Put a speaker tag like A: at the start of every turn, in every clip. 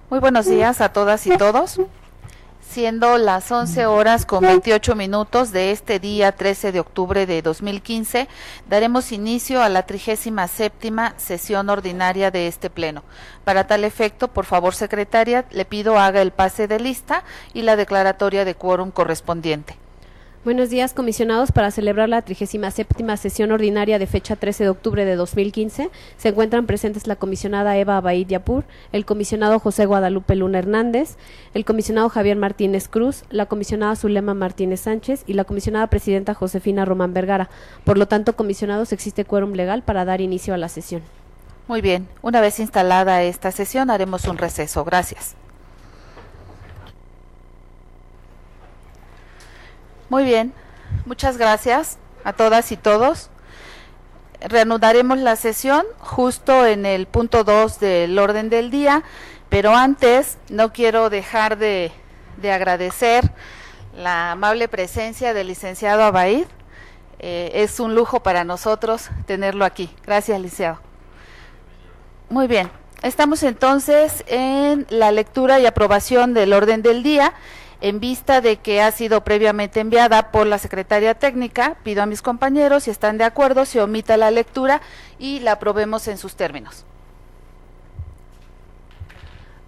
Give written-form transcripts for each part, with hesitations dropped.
A: Muy buenos días a todas y todos. Siendo las 11 horas con 28 minutos de este día 13 de octubre de 2015, daremos inicio a la 37ª sesión ordinaria de este pleno. Para tal efecto, por favor, secretaria, le pido haga el pase de lista y la declaratoria de quórum correspondiente.
B: Buenos días, comisionados. Para celebrar la 37ª sesión ordinaria de fecha 13 de octubre de 2015, se encuentran presentes la comisionada Eva Abaid Yapur, el comisionado José Guadalupe Luna Hernández, el comisionado Javier Martínez Cruz, la comisionada Zulema Martínez Sánchez y la comisionada presidenta Josefina Román Vergara. Por lo tanto, comisionados, existe quórum legal para dar inicio a la sesión.
A: Muy bien, una vez instalada esta sesión, haremos un receso. Gracias. Muy bien, muchas gracias a todas y todos. Reanudaremos la sesión justo en el punto 2 del orden del día, pero antes no quiero dejar de agradecer la amable presencia del licenciado Abaid. Es un lujo para nosotros tenerlo aquí. Gracias, licenciado. Muy bien, estamos entonces en la lectura y aprobación del orden del día. En vista de que ha sido previamente enviada por la Secretaría Técnica, pido a mis compañeros, si están de acuerdo, se omita la lectura y la aprobemos en sus términos.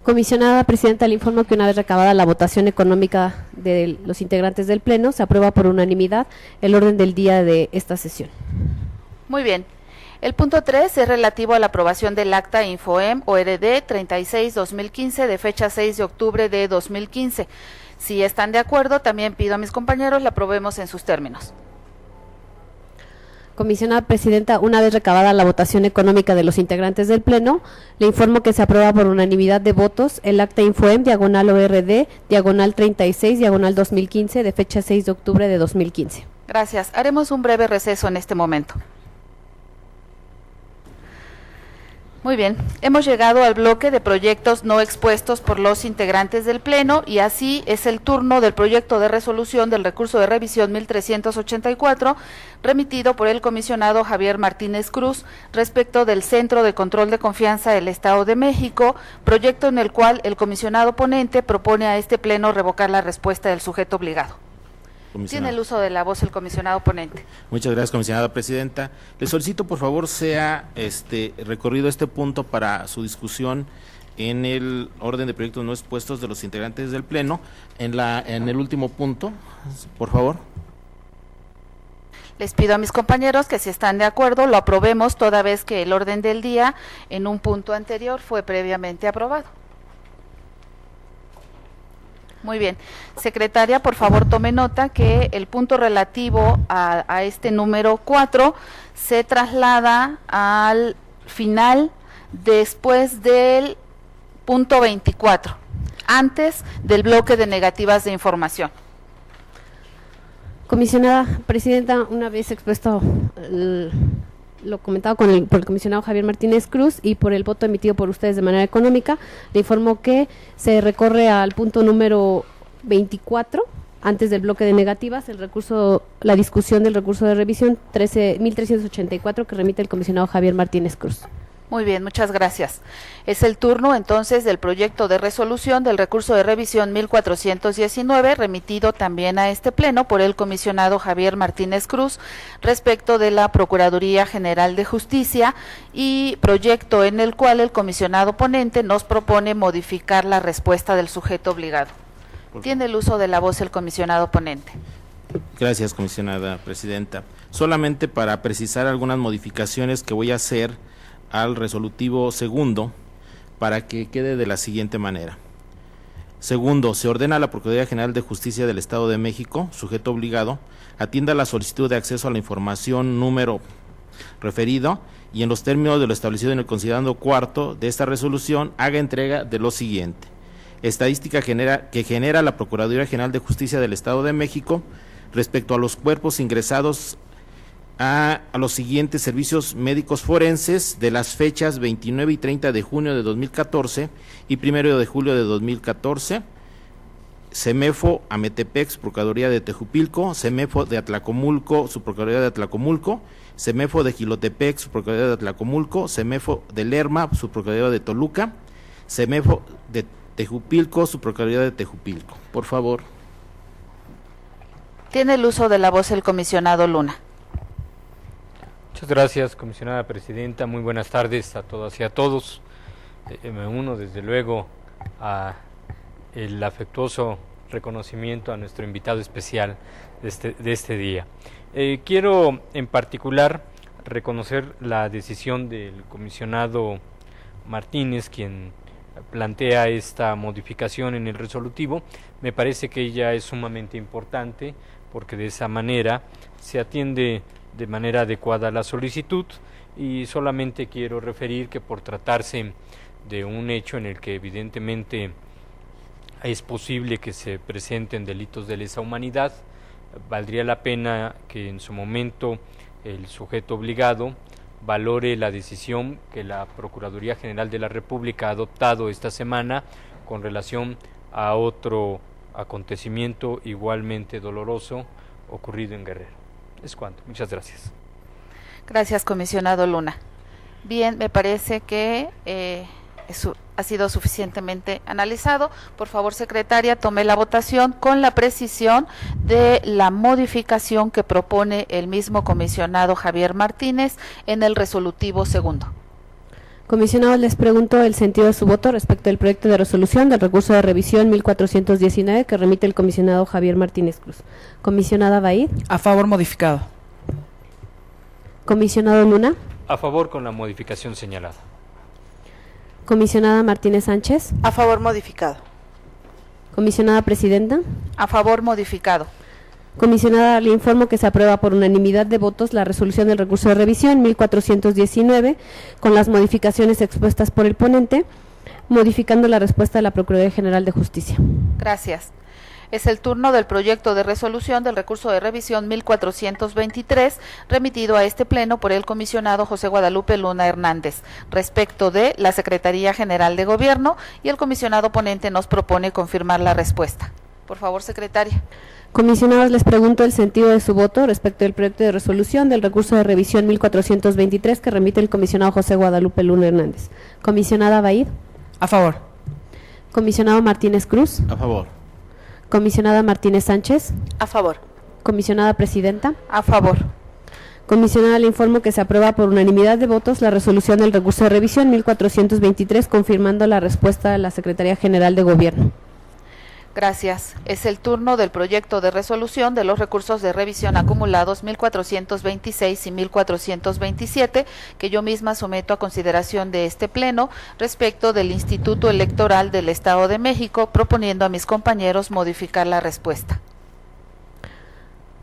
B: Comisionada presidenta, le informo que una vez recabada la votación económica de los integrantes del Pleno, se aprueba por unanimidad el orden del día de esta sesión.
A: Muy bien. El punto 3 es relativo a la aprobación del acta Infoem ORD 36-2015 de fecha 6 de octubre de 2015. Si están de acuerdo, también pido a mis compañeros la aprobemos en sus términos.
B: Comisionada presidenta, una vez recabada la votación económica de los integrantes del Pleno, le informo que se aprueba por unanimidad de votos el acta Infoem /ORD /36/2015 de fecha 6 de octubre de 2015.
A: Gracias. Haremos un breve receso en este momento. Muy bien, hemos llegado al bloque de proyectos no expuestos por los integrantes del Pleno y así es el turno del proyecto de resolución del recurso de revisión 1384 remitido por el comisionado Javier Martínez Cruz respecto del Centro de Control de Confianza del Estado de México, proyecto en el cual el comisionado ponente propone a este Pleno revocar la respuesta del sujeto obligado. Tiene el uso de la voz el comisionado ponente.
C: Muchas gracias, comisionada presidenta. Le solicito, por favor, sea recorrido este punto para su discusión en el orden de proyectos no expuestos de los integrantes del Pleno. En el último punto, por favor.
A: Les pido a mis compañeros que si están de acuerdo lo aprobemos toda vez que el orden del día en un punto anterior fue previamente aprobado. Muy bien. Secretaria, por favor, tome nota que el punto relativo a este número 4 se traslada al final después del punto 24, antes del bloque de negativas de información.
B: Comisionada presidenta, una vez expuesto lo comentado por el comisionado Javier Martínez Cruz y por el voto emitido por ustedes de manera económica, le informo que se recorre al punto número 24, antes del bloque de negativas, la discusión del recurso de revisión 1384 que remite el comisionado Javier Martínez Cruz.
A: Muy bien, muchas gracias. Es el turno entonces del proyecto de resolución del recurso de revisión 1419, remitido también a este Pleno por el comisionado Javier Martínez Cruz, respecto de la Procuraduría General de Justicia y proyecto en el cual el comisionado ponente nos propone modificar la respuesta del sujeto obligado. Tiene el uso de la voz el comisionado ponente.
C: Gracias, comisionada presidenta. Solamente para precisar algunas modificaciones que voy a hacer al resolutivo segundo para que quede de la siguiente manera. Segundo, se ordena a la Procuraduría General de Justicia del Estado de México, sujeto obligado, atienda la solicitud de acceso a la información número referido y en los términos de lo establecido en el considerando cuarto de esta resolución haga entrega de lo siguiente. Estadística que genera la Procuraduría General de Justicia del Estado de México respecto a los cuerpos ingresados a los siguientes servicios médicos forenses de las fechas 29 y 30 de junio de 2014 y 1 de julio de 2014, CEMEFO Ametepec, Procuraduría de Tejupilco, CEMEFO de Atlacomulco, Subprocuraduría de Atlacomulco, CEMEFO de Jilotepec, Subprocuraduría de Atlacomulco, CEMEFO de Lerma, Subprocuraduría de Toluca, CEMEFO de Tejupilco, Subprocuraduría de Tejupilco. Por favor.
A: Tiene el uso de la voz el comisionado Luna.
D: Muchas gracias, comisionada presidenta. Muy buenas tardes a todas y a todos. Me uno desde luego a el afectuoso reconocimiento a nuestro invitado especial de este día. Quiero en particular reconocer la decisión del comisionado Martínez, quien plantea esta modificación en el resolutivo. Me parece que ella es sumamente importante porque de esa manera se atiende de manera adecuada la solicitud, y solamente quiero referir que por tratarse de un hecho en el que evidentemente es posible que se presenten delitos de lesa humanidad, valdría la pena que en su momento el sujeto obligado valore la decisión que la Procuraduría General de la República ha adoptado esta semana con relación a otro acontecimiento igualmente doloroso ocurrido en Guerrero. Es cuanto. Muchas gracias.
A: Gracias, comisionado Luna. Bien, me parece que ha sido suficientemente analizado. Por favor, secretaria, tome la votación con la precisión de la modificación que propone el mismo comisionado Javier Martínez en el resolutivo segundo.
B: Comisionados, les pregunto el sentido de su voto respecto al proyecto de resolución del recurso de revisión 1419 que remite el comisionado Javier Martínez Cruz. Comisionada Baid.
E: A favor, modificado.
B: Comisionado Luna.
D: A favor con la modificación señalada.
B: Comisionada Martínez Sánchez.
F: A favor, modificado.
B: Comisionada Presidenta.
A: A favor, modificado.
B: Comisionada, le informo que se aprueba por unanimidad de votos la resolución del recurso de revisión 1419 con las modificaciones expuestas por el ponente, modificando la respuesta de la Procuraduría General de Justicia.
A: Gracias. Es el turno del proyecto de resolución del recurso de revisión 1423, remitido a este pleno por el comisionado José Guadalupe Luna Hernández, respecto de la Secretaría General de Gobierno, y el comisionado ponente nos propone confirmar la respuesta. Por favor, secretaria.
B: Comisionados, les pregunto el sentido de su voto respecto del proyecto de resolución del recurso de revisión 1423 que remite el comisionado José Guadalupe Luna Hernández. Comisionada Baid.
E: A favor.
B: Comisionado Martínez Cruz.
C: A favor.
B: Comisionada Martínez Sánchez.
F: A favor.
B: Comisionada Presidenta.
A: A favor.
B: Comisionada, le informo que se aprueba por unanimidad de votos la resolución del recurso de revisión 1423, confirmando la respuesta de la Secretaría General de Gobierno.
A: Gracias. Es el turno del proyecto de resolución de los recursos de revisión acumulados 1426 y 1427, que yo misma someto a consideración de este pleno respecto del Instituto Electoral del Estado de México, proponiendo a mis compañeros modificar la respuesta.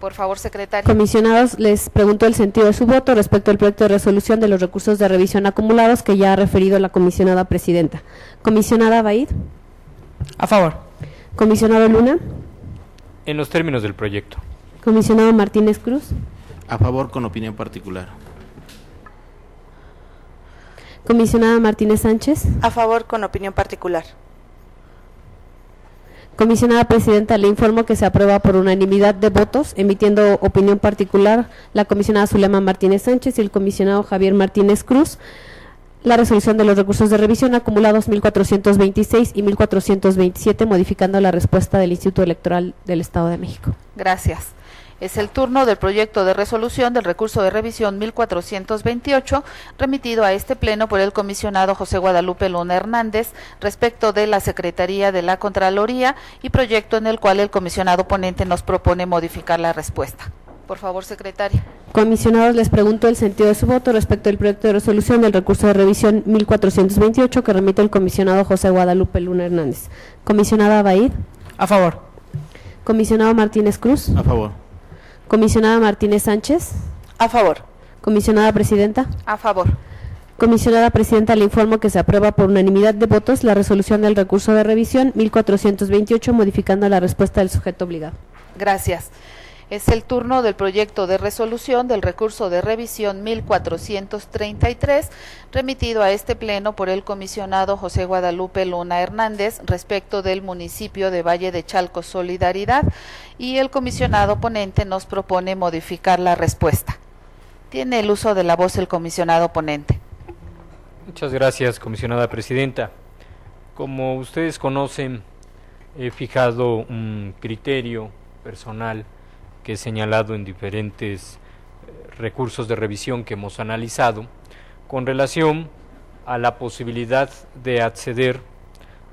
A: Por favor, secretaria.
B: Comisionados, les pregunto el sentido de su voto respecto al proyecto de resolución de los recursos de revisión acumulados que ya ha referido la comisionada presidenta. Comisionada Baid.
E: A favor.
B: Comisionado Luna.
D: En los términos del proyecto.
B: Comisionado Martínez Cruz.
C: A favor con opinión particular.
B: Comisionada Martínez Sánchez.
F: A favor con opinión particular.
B: Comisionada Presidenta, le informo que se aprueba por unanimidad de votos, emitiendo opinión particular la comisionada Zulema Martínez Sánchez y el comisionado Javier Martínez Cruz, la resolución de los recursos de revisión acumulados 1426 y 1427, modificando la respuesta del Instituto Electoral del Estado de México.
A: Gracias. Es el turno del proyecto de resolución del recurso de revisión 1428, remitido a este pleno por el comisionado José Guadalupe Luna Hernández, respecto de la Secretaría de la Contraloría, y proyecto en el cual el comisionado ponente nos propone modificar la respuesta. Por favor, secretaria.
B: Comisionados, les pregunto el sentido de su voto respecto al proyecto de resolución del recurso de revisión 1428 que remite el comisionado José Guadalupe Luna Hernández. Comisionada Baid.
E: A favor.
B: Comisionado Martínez Cruz.
C: A favor.
B: Comisionada Martínez Sánchez.
F: A favor.
B: Comisionada Presidenta.
A: A favor.
B: Comisionada Presidenta, le informo que se aprueba por unanimidad de votos la resolución del recurso de revisión 1428, modificando la respuesta del sujeto obligado.
A: Gracias. Es el turno del proyecto de resolución del recurso de revisión 1433, remitido a este pleno por el comisionado José Guadalupe Luna Hernández, respecto del municipio de Valle de Chalco Solidaridad, y el comisionado ponente nos propone modificar la respuesta. Tiene el uso de la voz el comisionado ponente.
D: Muchas gracias, comisionada presidenta. Como ustedes conocen, he fijado un criterio personal que he señalado en diferentes recursos de revisión que hemos analizado con relación a la posibilidad de acceder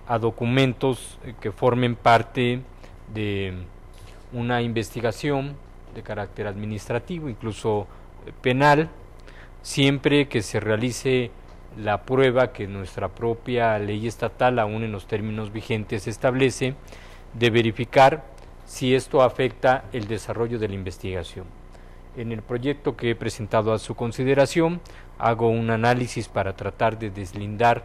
D: a documentos que formen parte de una investigación de carácter administrativo, incluso penal, siempre que se realice la prueba que nuestra propia ley estatal, aún en los términos vigentes, establece, de verificar si esto afecta el desarrollo de la investigación. En el proyecto que he presentado a su consideración, hago un análisis para tratar de deslindar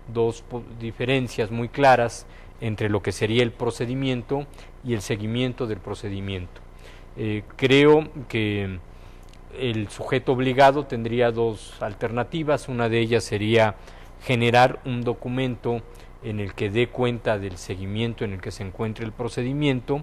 D: dos diferencias muy claras entre lo que sería el procedimiento y el seguimiento del procedimiento. Creo que el sujeto obligado tendría dos alternativas. Una de ellas sería generar un documento en el que dé cuenta del seguimiento en el que se encuentre el procedimiento,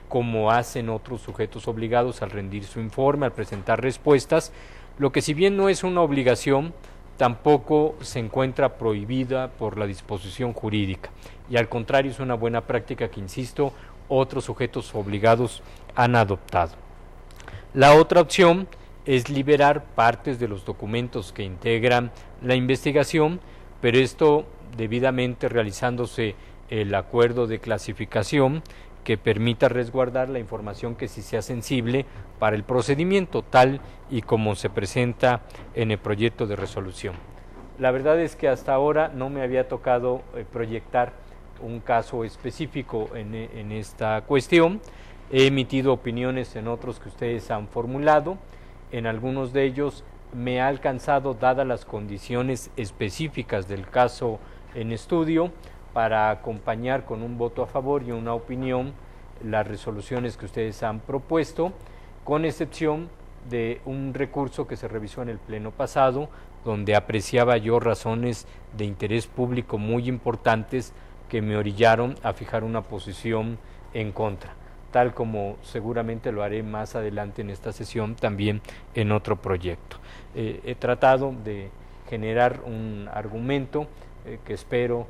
D: como hacen otros sujetos obligados al rendir su informe, al presentar respuestas, lo que si bien no es una obligación, tampoco se encuentra prohibida por la disposición jurídica, y al contrario es una buena práctica que, insisto, otros sujetos obligados han adoptado. La otra opción es liberar partes de los documentos que integran la investigación, pero esto debidamente realizándose el acuerdo de clasificación que permita resguardar la información que sí sea sensible para el procedimiento, tal y como se presenta en el proyecto de resolución. La verdad es que hasta ahora no me había tocado proyectar un caso específico en esta cuestión. He emitido opiniones en otros que ustedes han formulado. En algunos de ellos me ha alcanzado, dadas las condiciones específicas del caso en estudio, para acompañar con un voto a favor y una opinión las resoluciones que ustedes han propuesto, con excepción de un recurso que se revisó en el pleno pasado, donde apreciaba yo razones de interés público muy importantes que me orillaron a fijar una posición en contra, tal como seguramente lo haré más adelante en esta sesión, también en otro proyecto. He tratado de generar un argumento que espero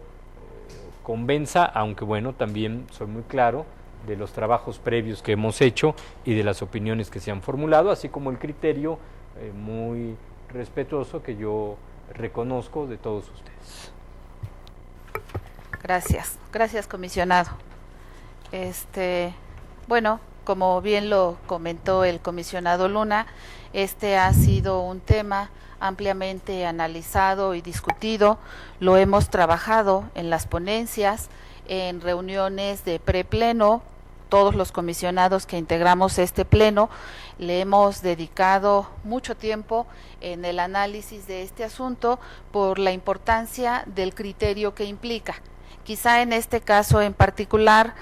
D: convenza, aunque bueno, también soy muy claro de los trabajos previos que hemos hecho y de las opiniones que se han formulado, así como el criterio muy respetuoso que yo reconozco de todos ustedes.
A: Gracias, comisionado. Bueno, como bien lo comentó el comisionado Luna, este ha sido un tema ampliamente analizado y discutido. Lo hemos trabajado en las ponencias, en reuniones de prepleno. Todos los comisionados que integramos este pleno le hemos dedicado mucho tiempo en el análisis de este asunto por la importancia del criterio que implica. Quizá en este caso en particular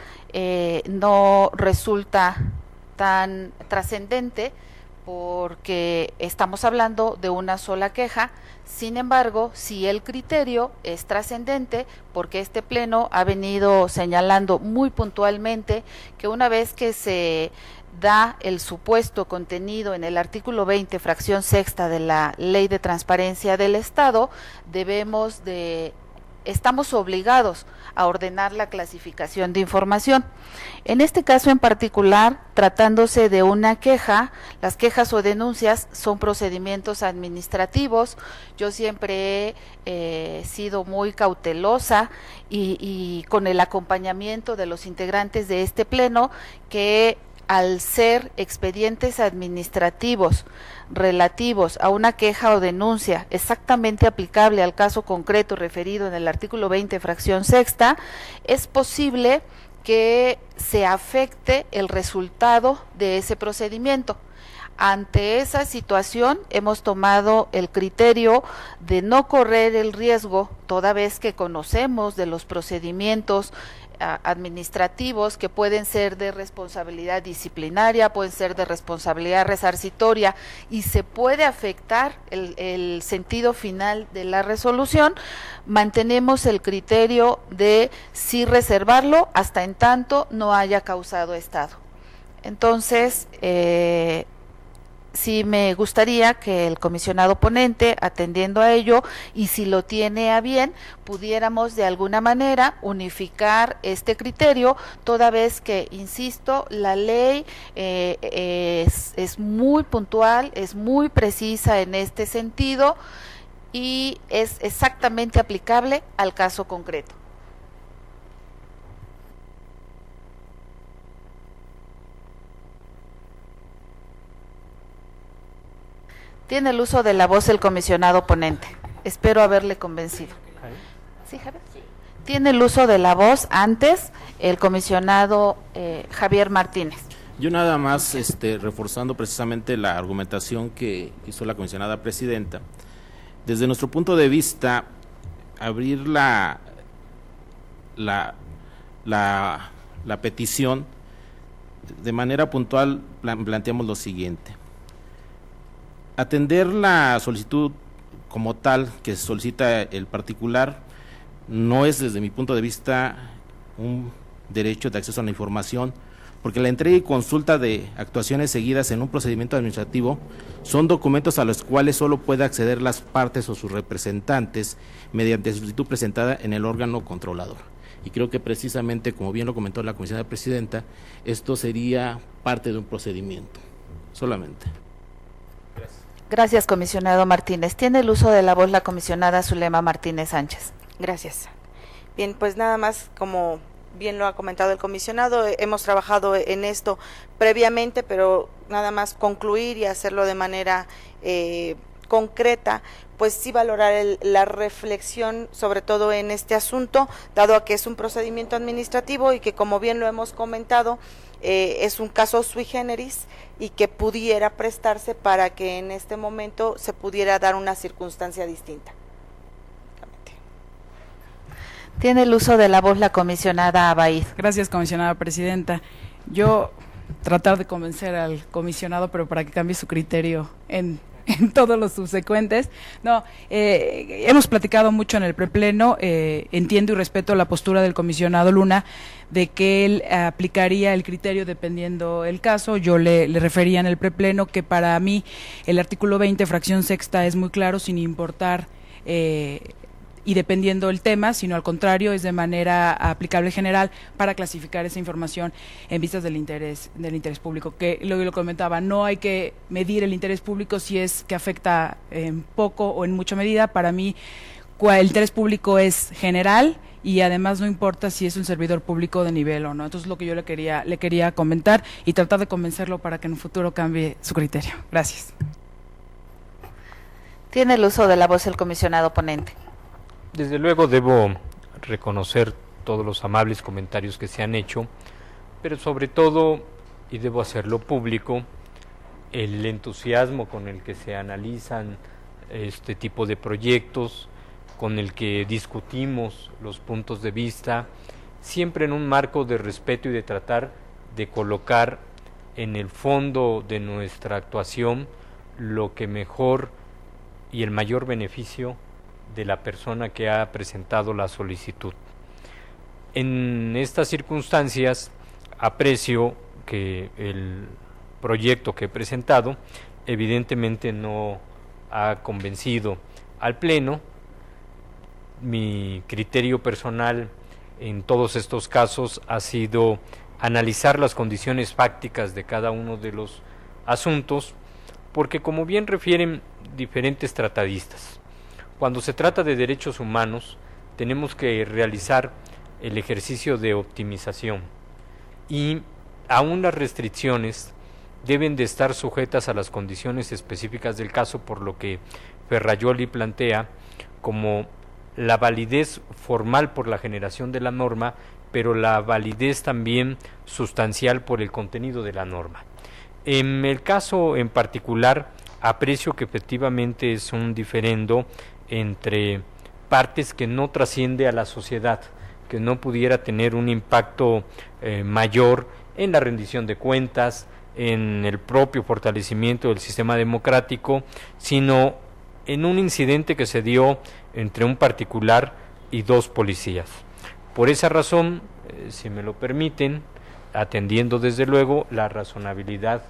A: no resulta tan trascendente porque estamos hablando de una sola queja. Sin embargo, sí el criterio es trascendente porque este pleno ha venido señalando muy puntualmente que una vez que se da el supuesto contenido en el artículo 20, fracción sexta de la Ley de Transparencia del Estado, estamos obligados a ordenar la clasificación de información. En este caso en particular, tratándose de una queja, las quejas o denuncias son procedimientos administrativos. Yo siempre he sido muy cautelosa y con el acompañamiento de los integrantes de este pleno, que al ser expedientes administrativos relativos a una queja o denuncia exactamente aplicable al caso concreto referido en el artículo 20, fracción sexta, es posible que se afecte el resultado de ese procedimiento. Ante esa situación hemos tomado el criterio de no correr el riesgo, toda vez que conocemos de los procedimientos administrativos que pueden ser de responsabilidad disciplinaria, pueden ser de responsabilidad resarcitoria y se puede afectar el sentido final de la resolución. Mantenemos el criterio de sí reservarlo hasta en tanto no haya causado estado. Entonces, sí me gustaría que el comisionado ponente, atendiendo a ello, y si lo tiene a bien, pudiéramos de alguna manera unificar este criterio, toda vez que, insisto, la ley es muy puntual, es muy precisa en este sentido y es exactamente aplicable al caso concreto. Tiene el uso de la voz el comisionado ponente. Espero haberle convencido. ¿Sí, Javier? Sí. Tiene el uso de la voz antes el comisionado Javier Martínez.
C: Yo nada más reforzando precisamente la argumentación que hizo la comisionada presidenta. Desde nuestro punto de vista, abrir la petición de manera puntual, planteamos lo siguiente. Atender la solicitud como tal que solicita el particular no es, desde mi punto de vista, un derecho de acceso a la información, porque la entrega y consulta de actuaciones seguidas en un procedimiento administrativo son documentos a los cuales solo puede acceder las partes o sus representantes mediante solicitud presentada en el órgano controlador. Y creo que precisamente, como bien lo comentó la comisionada presidenta, esto sería parte de un procedimiento, solamente.
A: Gracias, comisionado Martínez. Tiene el uso de la voz la comisionada Zulema Martínez Sánchez.
F: Gracias. Bien, pues nada más, como bien lo ha comentado el comisionado, hemos trabajado en esto previamente, pero nada más concluir y hacerlo de manera concreta, pues sí valorar la reflexión, sobre todo en este asunto, dado a que es un procedimiento administrativo y que, como bien lo hemos comentado, es un caso sui generis y que pudiera prestarse para que en este momento se pudiera dar una circunstancia distinta.
A: Tiene el uso de la voz la comisionada Abaid.
E: Gracias, comisionada presidenta. Yo tratar de convencer al comisionado, pero para que cambie su criterio en todos los subsecuentes. No, hemos platicado mucho en el prepleno, entiendo y respeto la postura del comisionado Luna de que él aplicaría el criterio dependiendo el caso. Yo le refería en el prepleno que para mí el artículo 20, fracción sexta, es muy claro, sin importar y dependiendo el tema, sino al contrario, es de manera aplicable general para clasificar esa información en vistas del interés público. Que lo comentaba, no hay que medir el interés público si es que afecta en poco o en mucha medida. Para mí, el interés público es general y además no importa si es un servidor público de nivel o no. Entonces, lo que yo le quería comentar y tratar de convencerlo para que en un futuro cambie su criterio. Gracias.
A: Tiene el uso de la voz el comisionado ponente.
D: Desde luego debo reconocer todos los amables comentarios que se han hecho, pero sobre todo, y debo hacerlo público, el entusiasmo con el que se analizan este tipo de proyectos, con el que discutimos los puntos de vista, siempre en un marco de respeto y de tratar de colocar en el fondo de nuestra actuación lo que mejor y el mayor beneficio de la persona que ha presentado la solicitud. En estas circunstancias aprecio que el proyecto que he presentado evidentemente no ha convencido al Pleno. Mi criterio personal en todos estos casos ha sido analizar las condiciones fácticas de cada uno de los asuntos, porque como bien refieren diferentes tratadistas, cuando se trata de derechos humanos, tenemos que realizar el ejercicio de optimización y aún las restricciones deben de estar sujetas a las condiciones específicas del caso, por lo que Ferrajoli plantea como la validez formal por la generación de la norma, pero la validez también sustancial por el contenido de la norma. En el caso en particular, aprecio que efectivamente es un diferendo entre partes que no trasciende a la sociedad, que no pudiera tener un impacto mayor en la rendición de cuentas, en el propio fortalecimiento del sistema democrático, sino en un incidente que se dio entre un particular y dos policías. Por esa razón, si me lo permiten, atendiendo desde luego la razonabilidad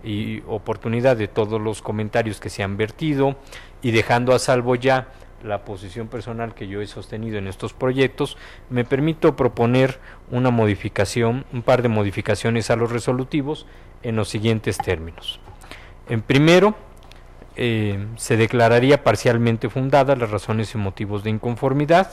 D: y oportunidad de todos los comentarios que se han vertido y dejando a salvo ya la posición personal que yo he sostenido en estos proyectos, me permito proponer una modificación, un par de modificaciones a los resolutivos en los siguientes términos. En primero, se declararía parcialmente fundadas las razones y motivos de inconformidad,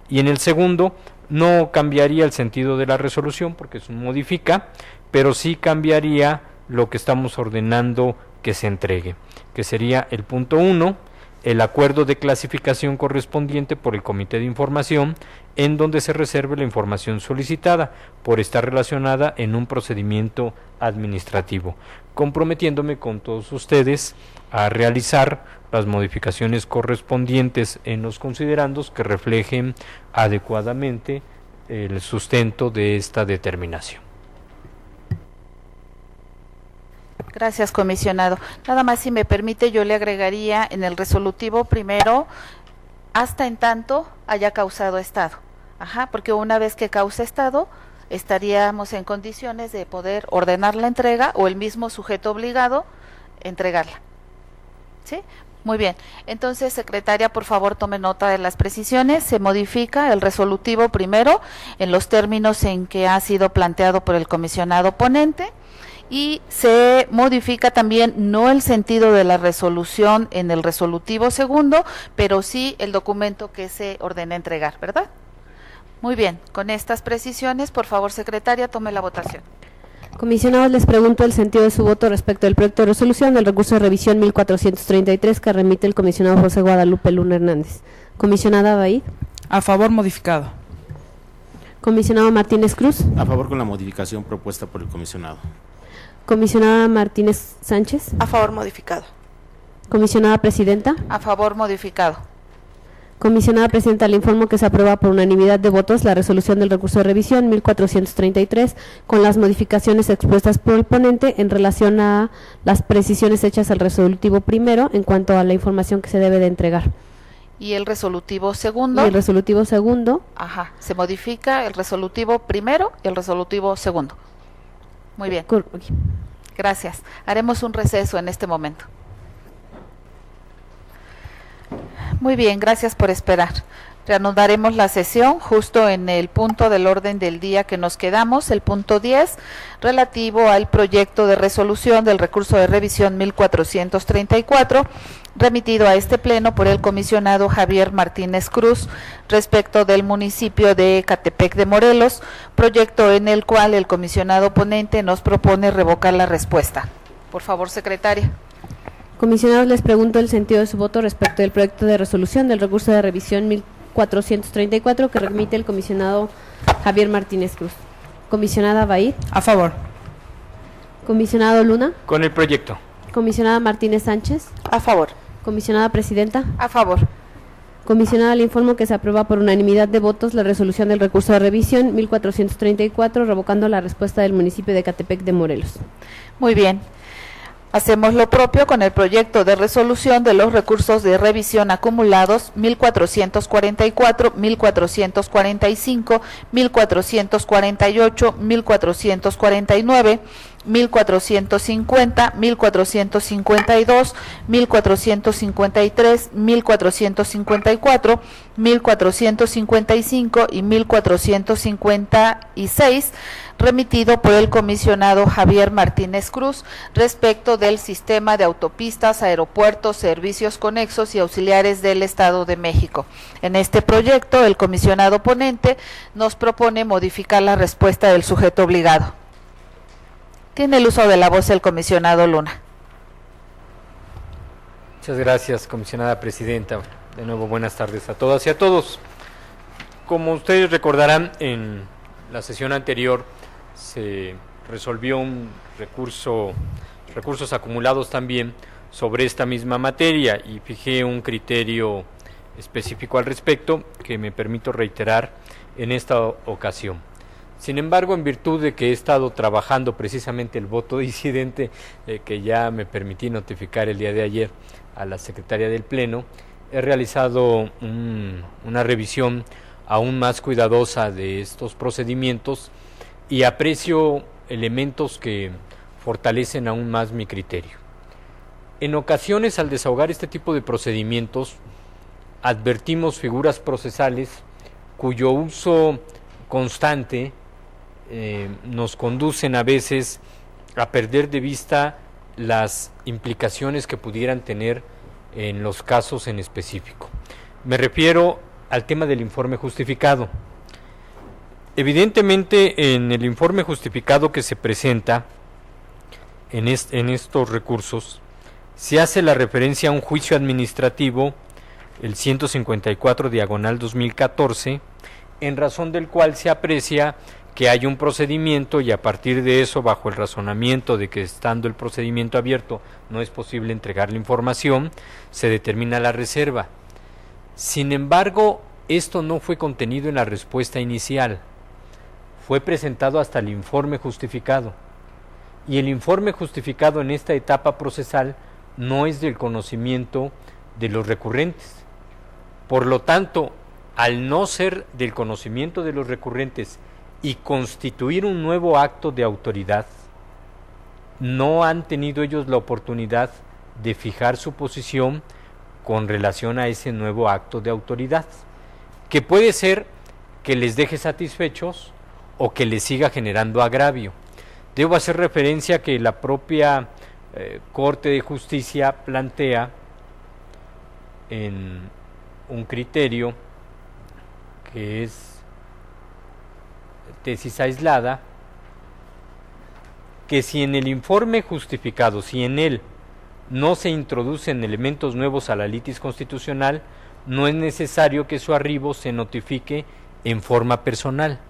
D: y en el segundo no cambiaría el sentido de la resolución porque se modifica, pero sí cambiaría lo que estamos ordenando que se entregue, que sería el punto 1, el acuerdo de clasificación correspondiente por el Comité de Información, en donde se reserve la información solicitada por estar relacionada en un procedimiento administrativo, comprometiéndome con todos ustedes a realizar las modificaciones correspondientes en los considerandos que reflejen adecuadamente el sustento de esta determinación.
A: Gracias, comisionado. Nada más, si me permite, yo le agregaría en el resolutivo primero, hasta en tanto haya causado estado. Ajá, porque una vez que cause estado, estaríamos en condiciones de poder ordenar la entrega o el mismo sujeto obligado entregarla. ¿Sí? Muy bien. Entonces, secretaria, por favor, tome nota de las precisiones. Se modifica el resolutivo primero en los términos en que ha sido planteado por el comisionado ponente. Y se modifica también no el sentido de la resolución en el resolutivo segundo, pero sí el documento que se ordena entregar, ¿verdad? Muy bien, con estas precisiones, por favor, secretaria, tome la votación.
B: Comisionados, les pregunto el sentido de su voto respecto al proyecto de resolución del recurso de revisión 1433 que remite el comisionado José Guadalupe Luna Hernández. Comisionada Baid.
E: A favor, modificado.
B: Comisionado Martínez Cruz.
C: A favor con la modificación propuesta por el comisionado.
B: Comisionada Martínez Sánchez.
F: A favor, modificado.
B: Comisionada Presidenta.
A: A favor, modificado.
B: Comisionada Presidenta, le informo que se aprueba por unanimidad de votos la resolución del recurso de revisión 1433 con las modificaciones expuestas por el ponente en relación a las precisiones hechas al resolutivo primero en cuanto a la información que se debe de entregar.
A: Y el resolutivo segundo.
B: Y el resolutivo segundo.
A: Ajá, se modifica el resolutivo primero y el resolutivo segundo. Muy bien. Gracias. Haremos un receso en este momento. Muy bien, gracias por esperar. Reanudaremos la sesión justo en el punto del orden del día que nos quedamos, el punto 10, relativo al proyecto de resolución del recurso de revisión 1434, remitido a este pleno por el comisionado Javier Martínez Cruz respecto del municipio de Ecatepec de Morelos, proyecto en el cual el comisionado ponente nos propone revocar la respuesta. Por favor, secretaria.
B: Comisionados, les pregunto el sentido de su voto respecto del proyecto de resolución del recurso de revisión 1434 que remite el comisionado Javier Martínez Cruz. Comisionada Baid.
E: A favor.
B: Comisionado Luna.
D: Con el proyecto.
B: Comisionada Martínez Sánchez.
F: A favor.
B: Comisionada Presidenta.
A: A favor.
B: Comisionada, le informo que se aprueba por unanimidad de votos la resolución del recurso de revisión 1434 revocando la respuesta del municipio de Ecatepec de Morelos.
A: Muy bien. Hacemos lo propio con el proyecto de resolución de los recursos de revisión acumulados 1444, 1445, 1448, 1449, 1450, 1452, 1453, 1454, 1455 y 1456, remitido por el comisionado Javier Martínez Cruz respecto del sistema de autopistas, aeropuertos, servicios conexos y auxiliares del Estado de México. En este proyecto, el comisionado ponente nos propone modificar la respuesta del sujeto obligado. Tiene el uso de la voz el comisionado Luna.
D: Muchas gracias, comisionada presidenta. De nuevo, buenas tardes a todas y a todos. Como ustedes recordarán, en la sesión anterior se resolvió un recursos acumulados también sobre esta misma materia y fijé un criterio específico al respecto que me permito reiterar en esta ocasión. Sin embargo, en virtud de que he estado trabajando precisamente el voto disidente que ya me permití notificar el día de ayer a la secretaria del Pleno, he realizado una revisión aún más cuidadosa de estos procedimientos y aprecio elementos que fortalecen aún más mi criterio. En ocasiones, al desahogar este tipo de procedimientos, advertimos figuras procesales cuyo uso constante nos conducen a veces a perder de vista las implicaciones que pudieran tener en los casos en específico. Me refiero al tema del informe justificado. Evidentemente, en el informe justificado que se presenta en estos recursos, se hace la referencia a un juicio administrativo, el 154/2014, en razón del cual se aprecia que hay un procedimiento y a partir de eso, bajo el razonamiento de que estando el procedimiento abierto no es posible entregar la información, se determina la reserva. Sin embargo, esto no fue contenido en la respuesta inicial, fue presentado hasta el informe justificado. Y el informe justificado en esta etapa procesal no es del conocimiento de los recurrentes. Por lo tanto, al no ser del conocimiento de los recurrentes y constituir un nuevo acto de autoridad, no han tenido ellos la oportunidad de fijar su posición con relación a ese nuevo acto de autoridad, que puede ser que les deje satisfechos o que les siga generando agravio. Debo hacer referencia a que la propia Corte de Justicia plantea en un criterio que es tesis aislada, que si en el informe justificado, si en él no se introducen elementos nuevos a la litis constitucional, no es necesario que su arribo se notifique en forma personal.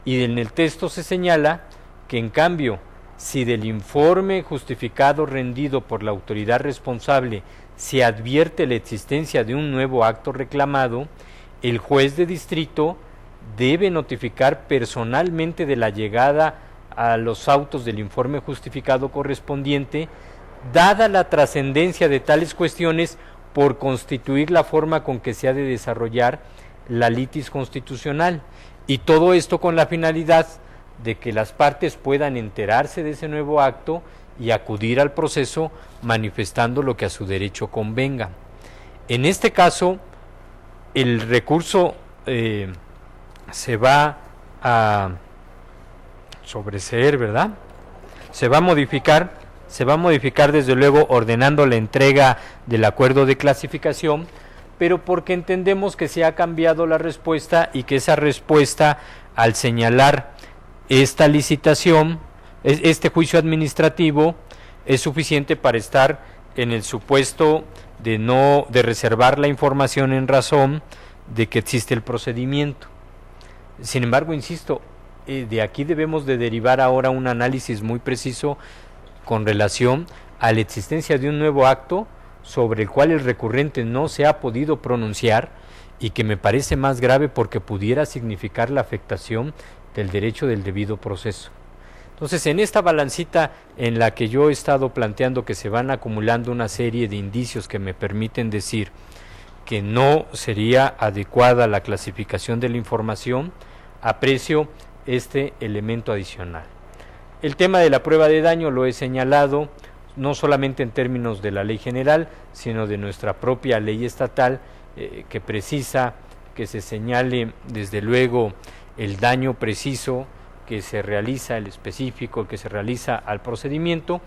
D: Y en el texto se señala que en cambio, si del informe justificado rendido por la autoridad responsable se advierte la existencia de un nuevo acto reclamado, el juez de distrito debe notificar personalmente de la llegada a los autos del informe justificado correspondiente, dada la trascendencia de tales cuestiones por constituir la forma con que se ha de desarrollar la litis constitucional, y todo esto con la finalidad de que las partes puedan enterarse de ese nuevo acto y acudir al proceso manifestando lo que a su derecho convenga. En este caso, el recurso se va a sobreseer, ¿verdad? Se va a modificar desde luego ordenando la entrega del acuerdo de clasificación, pero porque entendemos que se ha cambiado la respuesta y que esa respuesta, al señalar esta licitación, este juicio administrativo, es suficiente para estar en el supuesto de reservar la información en razón de que existe el procedimiento. Sin embargo, insisto, de aquí debemos de derivar ahora un análisis muy preciso con relación a la existencia de un nuevo acto sobre el cual el recurrente no se ha podido pronunciar y que me parece más grave porque pudiera significar la afectación del derecho del debido proceso. Entonces, en esta balancita en la que yo he estado planteando que se van acumulando una serie de indicios que me permiten decir que no sería adecuada la clasificación de la información, aprecio este elemento adicional. El tema de la prueba de daño lo he señalado, no solamente en términos de la ley general, sino de nuestra propia ley estatal, que precisa que se señale desde luego el daño preciso que se realiza, el específico que se realiza al procedimiento,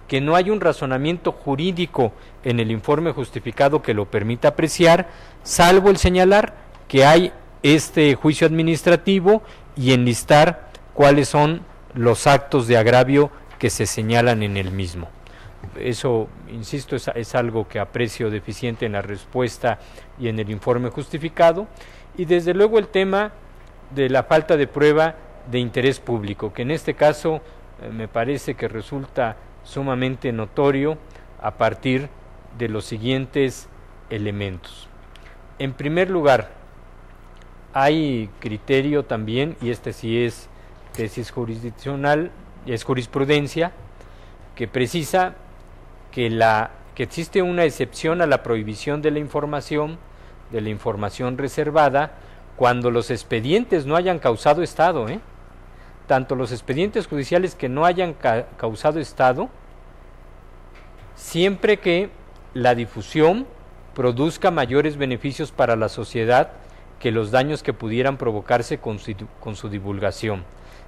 D: que no hay un razonamiento jurídico en el informe justificado que lo permita apreciar, salvo el señalar que hay este juicio administrativo y enlistar cuáles son los actos de agravio que se señalan en el mismo. Eso, insisto, es algo que aprecio deficiente en la respuesta y en el informe justificado, y desde luego el tema de la falta de prueba de interés público, que en este caso me parece que resulta sumamente notorio a partir de los siguientes elementos. En primer lugar, hay criterio también, y este sí es tesis jurisdiccional, es jurisprudencia, que precisa que existe una excepción a la prohibición de la información reservada, cuando los expedientes no hayan causado estado, tanto los expedientes judiciales que no hayan causado estado, siempre que la difusión produzca mayores beneficios para la sociedad que los daños que pudieran provocarse con su divulgación.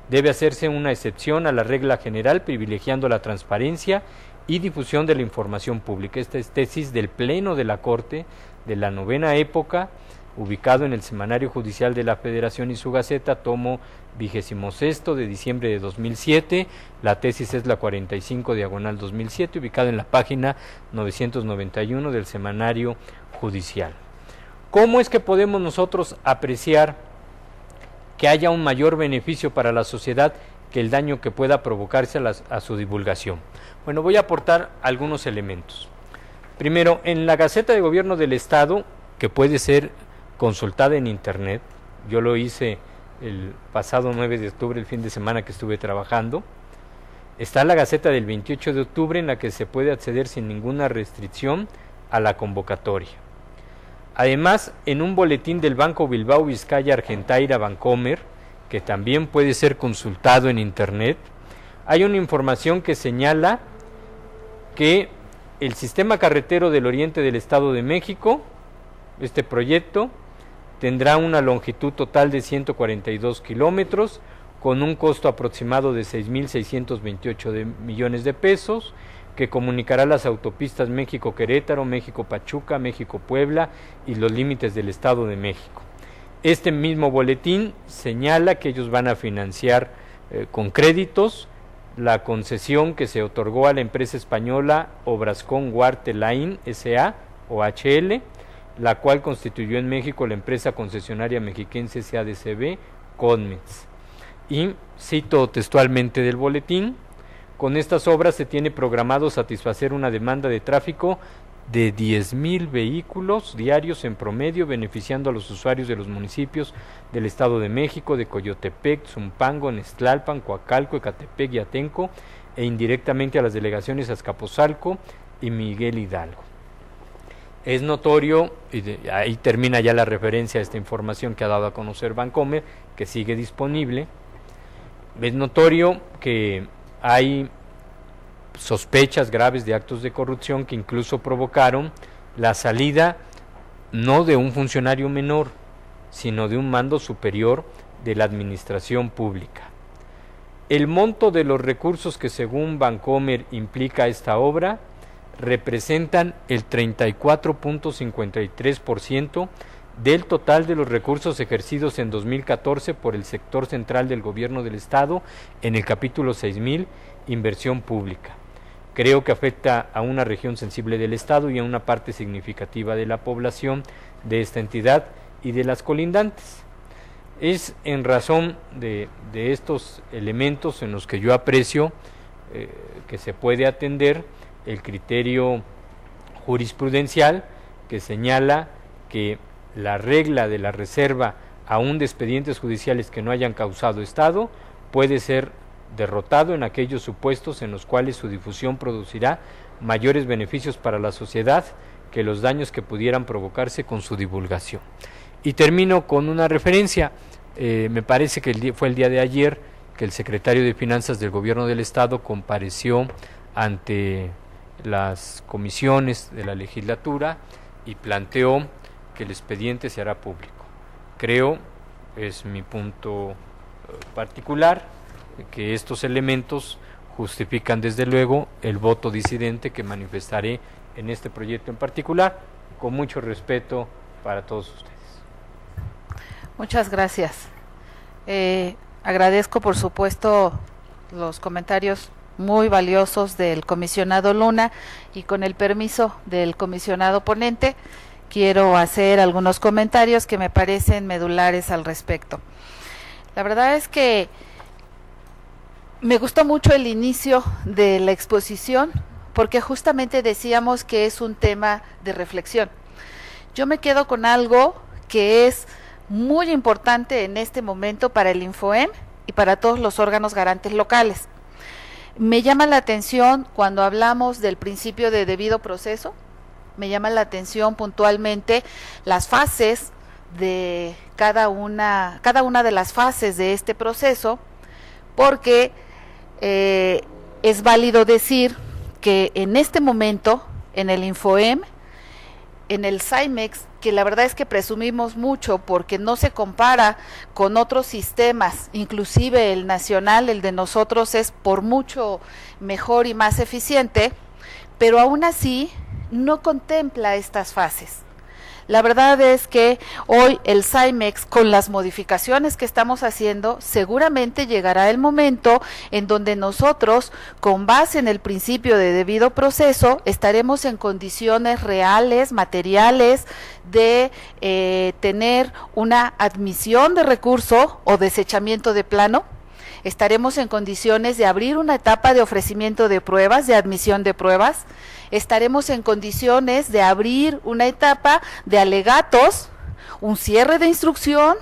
D: Debe hacerse una excepción a la regla general, privilegiando la transparencia y difusión de la información pública. Esta es tesis del Pleno de la Corte de la 9ª época, ubicado en el Semanario Judicial de la Federación y su Gaceta, tomo 26 de diciembre de 2007. La tesis es la 45/2007, ubicada en la página 991 del Semanario Judicial. ¿Cómo es que podemos nosotros apreciar que haya un mayor beneficio para la sociedad que el daño que pueda provocarse a su divulgación? Bueno, voy a aportar algunos elementos. Primero, en la Gaceta de Gobierno del Estado, que puede ser consultada en internet, yo lo hice el pasado 9 de octubre, el fin de semana que estuve trabajando, está la Gaceta del 28 de octubre en la que se puede acceder sin ninguna restricción a la convocatoria. Además, en un boletín del Banco Bilbao Vizcaya Argentaria Bancomer, que también puede ser consultado en internet, hay una información que señala que el sistema carretero del oriente del Estado de México, este proyecto, tendrá una longitud total de 142 kilómetros, con un costo aproximado de 6.628 millones de pesos, que comunicará las autopistas México-Querétaro, México-Pachuca, México-Puebla y los límites del Estado de México. Este mismo boletín señala que ellos van a financiar con créditos la concesión que se otorgó a la empresa española Obrascón Huarte Line S.A. o HL, la cual constituyó en México la empresa concesionaria mexiquense SADCB Conmex. Y cito textualmente del boletín: con estas obras se tiene programado satisfacer una demanda de tráfico de 10,000 vehículos diarios en promedio, beneficiando a los usuarios de los municipios del Estado de México, de Coyotepec, Zumpango, Nextlalpan, Coacalco, Ecatepec y Atenco, e indirectamente a las delegaciones Azcapotzalco y Miguel Hidalgo. Es notorio, y ahí termina ya la referencia a esta información que ha dado a conocer Bancomer, que sigue disponible. Es notorio que hay sospechas graves de actos de corrupción que incluso provocaron la salida no de un funcionario menor, sino de un mando superior de la administración pública. El monto de los recursos que según Bancomer implica esta obra representan el 34.53% del total de los recursos ejercidos en 2014 por el sector central del gobierno del Estado en el capítulo 6.000, inversión pública. Creo que afecta a una región sensible del Estado y a una parte significativa de la población de esta entidad y de las colindantes. Es en razón de estos elementos en los que yo aprecio que se puede atender el criterio jurisprudencial que señala que la regla de la reserva aún de expedientes judiciales que no hayan causado estado puede ser derrotado en aquellos supuestos en los cuales su difusión producirá mayores beneficios para la sociedad que los daños que pudieran provocarse con su divulgación. Y termino con una referencia. Me parece que fue el día de ayer que el secretario de Finanzas del Gobierno del Estado compareció ante las comisiones de la legislatura y planteó que el expediente se hará público. Creo, es mi punto particular, que estos elementos justifican desde luego el voto disidente que manifestaré en este proyecto en particular, con mucho respeto para todos ustedes.
A: Muchas gracias. Agradezco por supuesto los comentarios muy valiosos del comisionado Luna, y con el permiso del comisionado ponente quiero hacer algunos comentarios que me parecen medulares al respecto. La verdad es que me gustó mucho el inicio de la exposición porque justamente decíamos que es un tema de reflexión. Yo me quedo con algo que es muy importante en este momento para el Infoem y para todos los órganos garantes locales. Me llama la atención cuando hablamos del principio de debido proceso, me llama la atención puntualmente las fases de cada una de las fases de este proceso, porque es válido decir que en este momento, en el Infoem, en el SAIMEX, que la verdad es que presumimos mucho porque no se compara con otros sistemas, inclusive el nacional, el de nosotros es por mucho mejor y más eficiente, pero aún así no contempla estas fases. La verdad es que hoy el SAIMEX, con las modificaciones que estamos haciendo, seguramente llegará el momento en donde nosotros, con base en el principio de debido proceso, estaremos en condiciones reales, materiales, de tener una admisión de recurso o desechamiento de plano. Estaremos en condiciones de abrir una etapa de ofrecimiento de pruebas, de admisión de pruebas. Estaremos en condiciones de abrir una etapa de alegatos, un cierre de instrucción,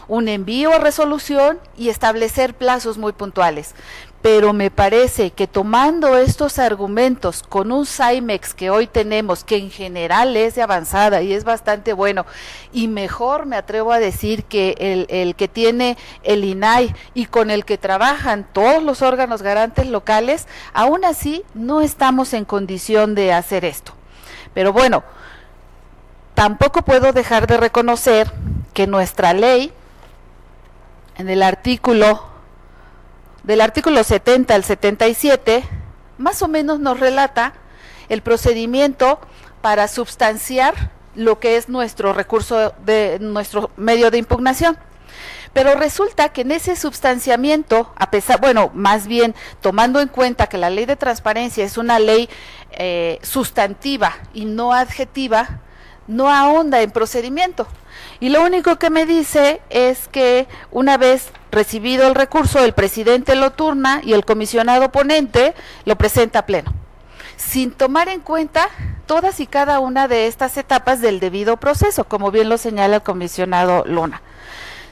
A: un envío a resolución y establecer plazos muy puntuales. Pero me parece que tomando estos argumentos con un SAIMEX que hoy tenemos, que en general es de avanzada y es bastante bueno, y mejor me atrevo a decir que el que tiene el INAI y con el que trabajan todos los órganos garantes locales, aún así no estamos en condición de hacer esto. Pero bueno, tampoco puedo dejar de reconocer que nuestra ley, en el artículo 70 al 77, más o menos nos relata el procedimiento para substanciar lo que es nuestro recurso, de nuestro medio de impugnación. Pero resulta que en ese substanciamiento, a pesar, bueno, más bien tomando en cuenta que la ley de transparencia es una ley sustantiva y no adjetiva, no ahonda en procedimiento. Y lo único que me dice es que una vez recibido el recurso, el presidente lo turna y el comisionado ponente lo presenta a pleno, sin tomar en cuenta todas y cada una de estas etapas del debido proceso, como bien lo señala el comisionado Luna.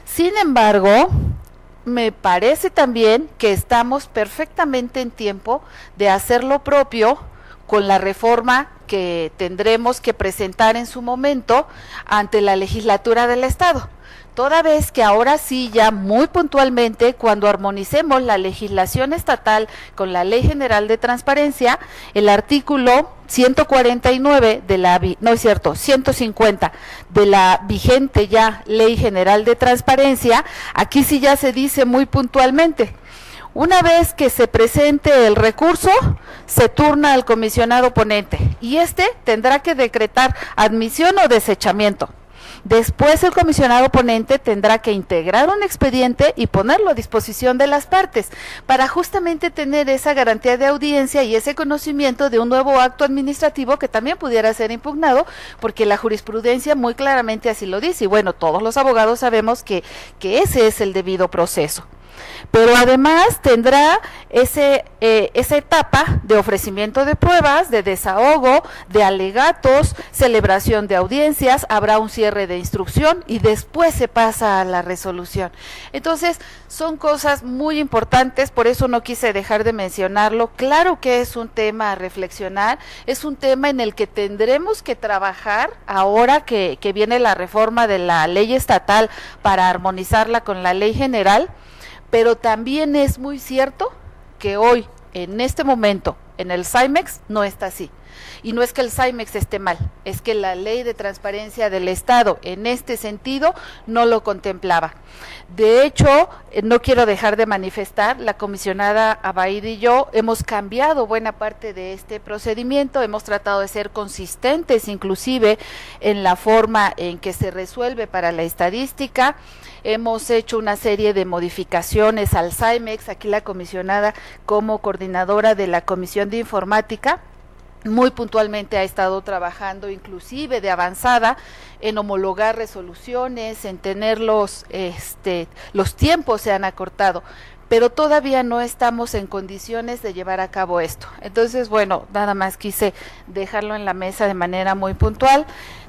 A: Sin embargo, me parece también que estamos perfectamente en tiempo de hacer lo propio con la reforma que tendremos que presentar en su momento ante la legislatura del Estado. Toda vez que ahora sí, ya muy puntualmente, cuando armonicemos la legislación estatal con la Ley General de Transparencia, el artículo 149 de la, 150 de la vigente ya Ley General de Transparencia, aquí sí ya se dice muy puntualmente: una vez que se presente el recurso, se turna al comisionado ponente y este tendrá que decretar admisión o desechamiento. Después el comisionado ponente tendrá que integrar un expediente y ponerlo a disposición de las partes para justamente tener esa garantía de audiencia y ese conocimiento de un nuevo acto administrativo que también pudiera ser impugnado, porque la jurisprudencia muy claramente así lo dice, y bueno, todos los abogados sabemos que ese es el debido proceso. Pero además tendrá esa etapa de ofrecimiento de pruebas, de desahogo, de alegatos, celebración de audiencias, habrá un cierre de instrucción y después se pasa a la resolución. Entonces, son cosas muy importantes, por eso no quise dejar de mencionarlo. Claro que es un tema a reflexionar, es un tema en el que tendremos que trabajar ahora que viene la reforma de la ley estatal para armonizarla con la ley general. Pero también es muy cierto que hoy, en este momento, en el SAIMEX no está así. Y no es que el SAIMEX esté mal, es que la Ley de Transparencia del Estado, en este sentido, no lo contemplaba. De hecho, no quiero dejar de manifestar, la comisionada Abaid y yo hemos cambiado buena parte de este procedimiento, hemos tratado de ser consistentes, inclusive en la forma en que se resuelve para la estadística. Hemos hecho una serie de modificaciones al SAIMEX, aquí la comisionada como coordinadora de la Comisión de Informática, muy puntualmente ha estado trabajando inclusive de avanzada en homologar resoluciones, en tener los tiempos se han acortado, pero todavía no estamos en condiciones de llevar a cabo esto. Entonces, bueno, nada más quise dejarlo en la mesa de manera muy puntual.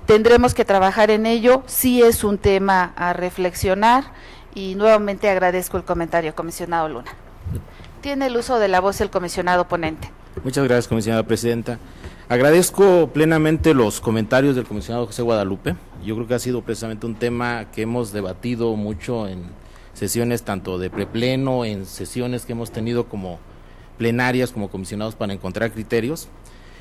A: Tendremos que trabajar en ello, sí es un tema a reflexionar y nuevamente agradezco el comentario, comisionado Luna. Tiene el uso de la voz el comisionado ponente.
C: Muchas gracias, comisionada presidenta. Agradezco plenamente los comentarios del comisionado José Guadalupe. Yo creo que ha sido precisamente un tema que hemos debatido mucho en sesiones tanto de prepleno, en sesiones que hemos tenido como plenarias, como comisionados para encontrar criterios.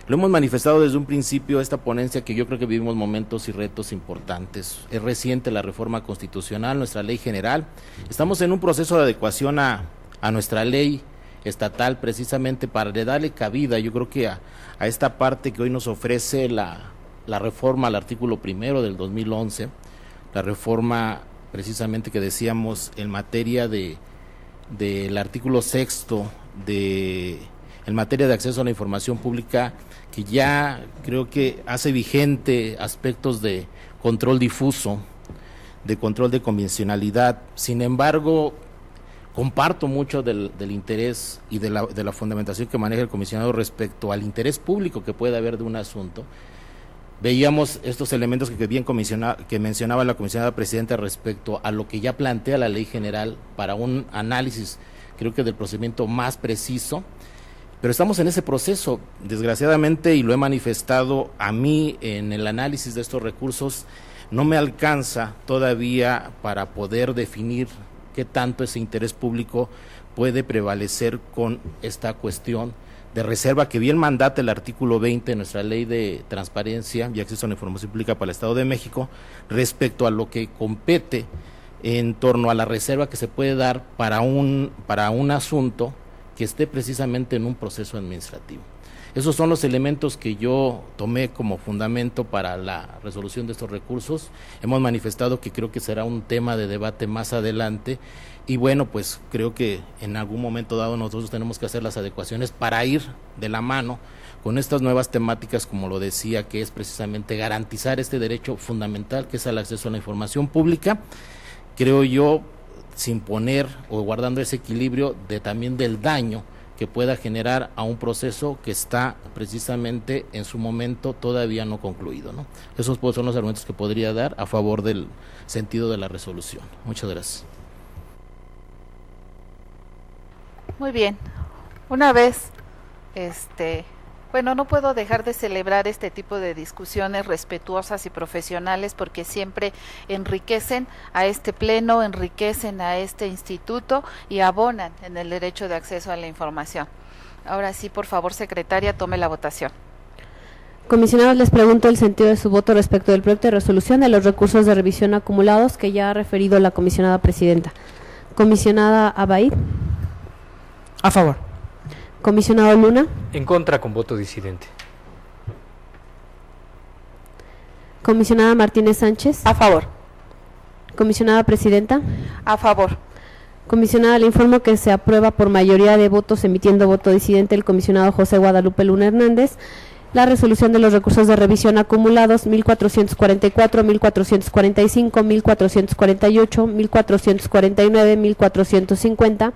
C: Lo hemos manifestado desde un principio esta ponencia, que yo creo que vivimos momentos y retos importantes. Es reciente la reforma constitucional, nuestra ley general. Estamos en un proceso de adecuación a nuestra ley estatal, precisamente para darle cabida, yo creo que a esta parte que hoy nos ofrece la reforma al artículo 1 del 2011, la reforma precisamente que decíamos en materia del artículo 6 en materia de acceso a la información pública, que ya creo que hace vigente aspectos de control difuso, de control de convencionalidad. Sin embargo, comparto mucho del interés y de la fundamentación que maneja el comisionado respecto al interés público que puede haber de un asunto. Veíamos estos elementos que mencionaba la comisionada presidenta respecto a lo que ya plantea la ley general para un análisis, creo que del procedimiento más preciso, pero estamos en ese proceso, desgraciadamente, y lo he manifestado, a mí en el análisis de estos recursos no me alcanza todavía para poder definir qué tanto ese interés público puede prevalecer con esta cuestión de reserva que bien mandata el artículo 20 de nuestra Ley de Transparencia y Acceso a la Información Pública para el Estado de México, respecto a lo que compete en torno a la reserva que se puede dar para un asunto que esté precisamente en un proceso administrativo. Esos son los elementos que yo tomé como fundamento para la resolución de estos recursos. Hemos manifestado que creo que será un tema de debate más adelante, y bueno, pues creo que en algún momento dado nosotros tenemos que hacer las adecuaciones para ir de la mano con estas nuevas temáticas, como lo decía, que es precisamente garantizar este derecho fundamental que es el acceso a la información pública, creo yo, sin poner o guardando ese equilibrio también del daño que pueda generar a un proceso que está precisamente en su momento todavía no concluido, ¿no? Esos son los argumentos que podría dar a favor del sentido de la resolución. Muchas gracias.
A: Muy bien. Una vez, no puedo dejar de celebrar este tipo de discusiones respetuosas y profesionales, porque siempre enriquecen a este pleno, enriquecen a este instituto y abonan en el derecho de acceso a la información. Ahora sí, por favor, secretaria, tome la votación.
B: Comisionados, les pregunto el sentido de su voto respecto del proyecto de resolución de los recursos de revisión acumulados que ya ha referido la comisionada presidenta. Comisionada Abaid.
E: A favor.
B: Comisionado Luna.
D: En contra, con voto disidente.
B: Comisionada Martínez Sánchez.
F: A favor.
B: Comisionada presidenta.
A: A favor.
B: Comisionada, le informo que se aprueba por mayoría de votos, emitiendo voto disidente el comisionado José Guadalupe Luna Hernández, la resolución de los recursos de revisión acumulados 1444, 1445, 1448, 1449, 1450,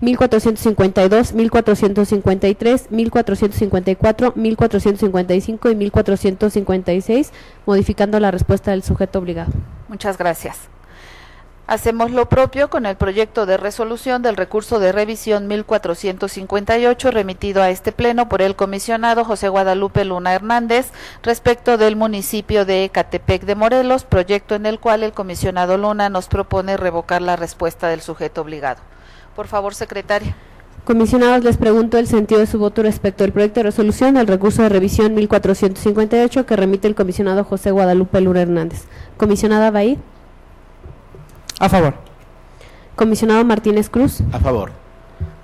B: 1452, 1453, 1454, 1455 y 1456, modificando la respuesta del sujeto obligado.
A: Muchas gracias. Hacemos lo propio con el proyecto de resolución del recurso de revisión 1458 remitido a este pleno por el comisionado José Guadalupe Luna Hernández respecto del municipio de Ecatepec de Morelos, proyecto en el cual el comisionado Luna nos propone revocar la respuesta del sujeto obligado. Por favor, secretaria.
B: Comisionados, les pregunto el sentido de su voto respecto al proyecto de resolución del recurso de revisión 1458 que remite el comisionado José Guadalupe Luna Hernández. Comisionada Baid.
E: A favor.
B: Comisionado Martínez Cruz.
C: A favor.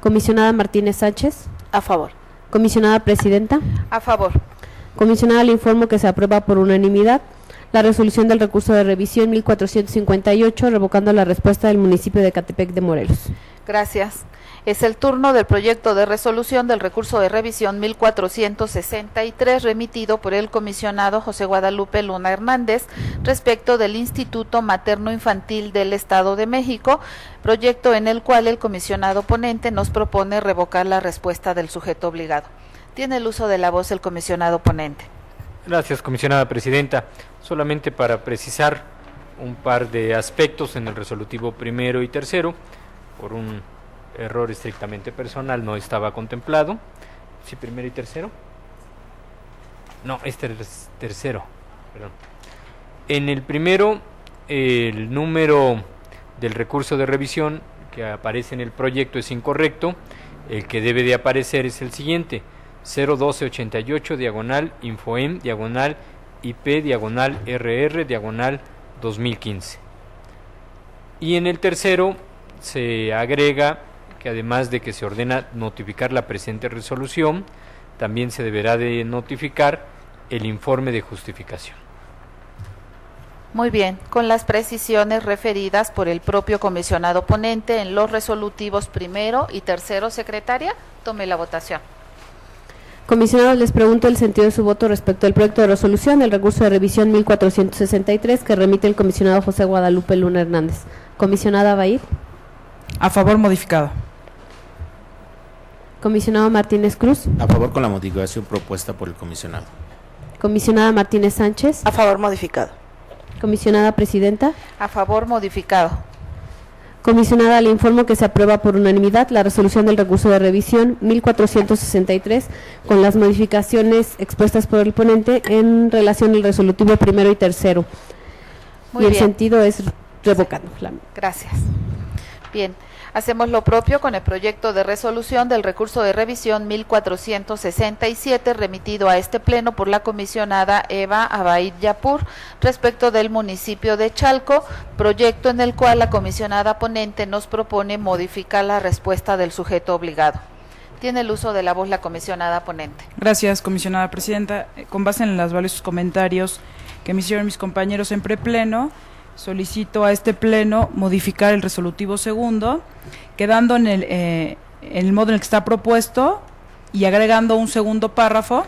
B: Comisionada Martínez Sánchez.
F: A favor.
B: Comisionada presidenta.
A: A favor.
B: Comisionada, le informo que se aprueba por unanimidad la resolución del recurso de revisión 1458 revocando la respuesta del municipio de Ecatepec de Morelos.
A: Gracias. Es el turno del proyecto de resolución del recurso de revisión 1463 remitido por el comisionado José Guadalupe Luna Hernández respecto del Instituto Materno Infantil del Estado de México, proyecto en el cual el comisionado ponente nos propone revocar la respuesta del sujeto obligado. Tiene el uso de la voz el comisionado ponente.
D: Gracias, comisionada presidenta. Solamente para precisar un par de aspectos en el resolutivo primero y tercero, por un error estrictamente personal no estaba contemplado. ¿Sí, primero y tercero? No, este es tercero, perdón. En el primero, el número del recurso de revisión que aparece en el proyecto es incorrecto. El que debe de aparecer es el siguiente: 01288 diagonal infoem diagonal IP diagonal RR diagonal 2015. Y en el tercero se agrega que además de que se ordena notificar la presente resolución, también se deberá de notificar el informe de justificación.
A: Muy bien, con las precisiones referidas por el propio comisionado ponente en los resolutivos primero y tercero, secretaria, tome la votación.
B: Comisionados, les pregunto el sentido de su voto respecto al proyecto de resolución del recurso de revisión 1463 que remite el comisionado José Guadalupe Luna Hernández. Comisionada Baid.
E: A favor, modificado.
B: Comisionado Martínez Cruz.
C: A favor con la modificación propuesta por el comisionado.
B: Comisionada Martínez Sánchez.
F: A favor, modificado.
B: Comisionada Presidenta.
A: A favor, modificado.
B: Comisionada, le informo que se aprueba por unanimidad la resolución del recurso de revisión 1463 con las modificaciones expuestas por el ponente en relación al resolutivo primero y tercero.
A: Muy
B: y el
A: bien.
B: sentido es revocado.
A: Gracias. Bien, hacemos lo propio con el proyecto de resolución del recurso de revisión 1467 remitido a este pleno por la comisionada Eva Abaid Yapur respecto del municipio de Chalco, proyecto en el cual la comisionada ponente nos propone modificar la respuesta del sujeto obligado. Tiene el uso de la voz la comisionada ponente.
E: Gracias, comisionada presidenta. Con base en los valiosos comentarios que me hicieron mis compañeros en prepleno, solicito a este pleno modificar el resolutivo segundo, quedando en el modo en el que está propuesto y agregando un segundo párrafo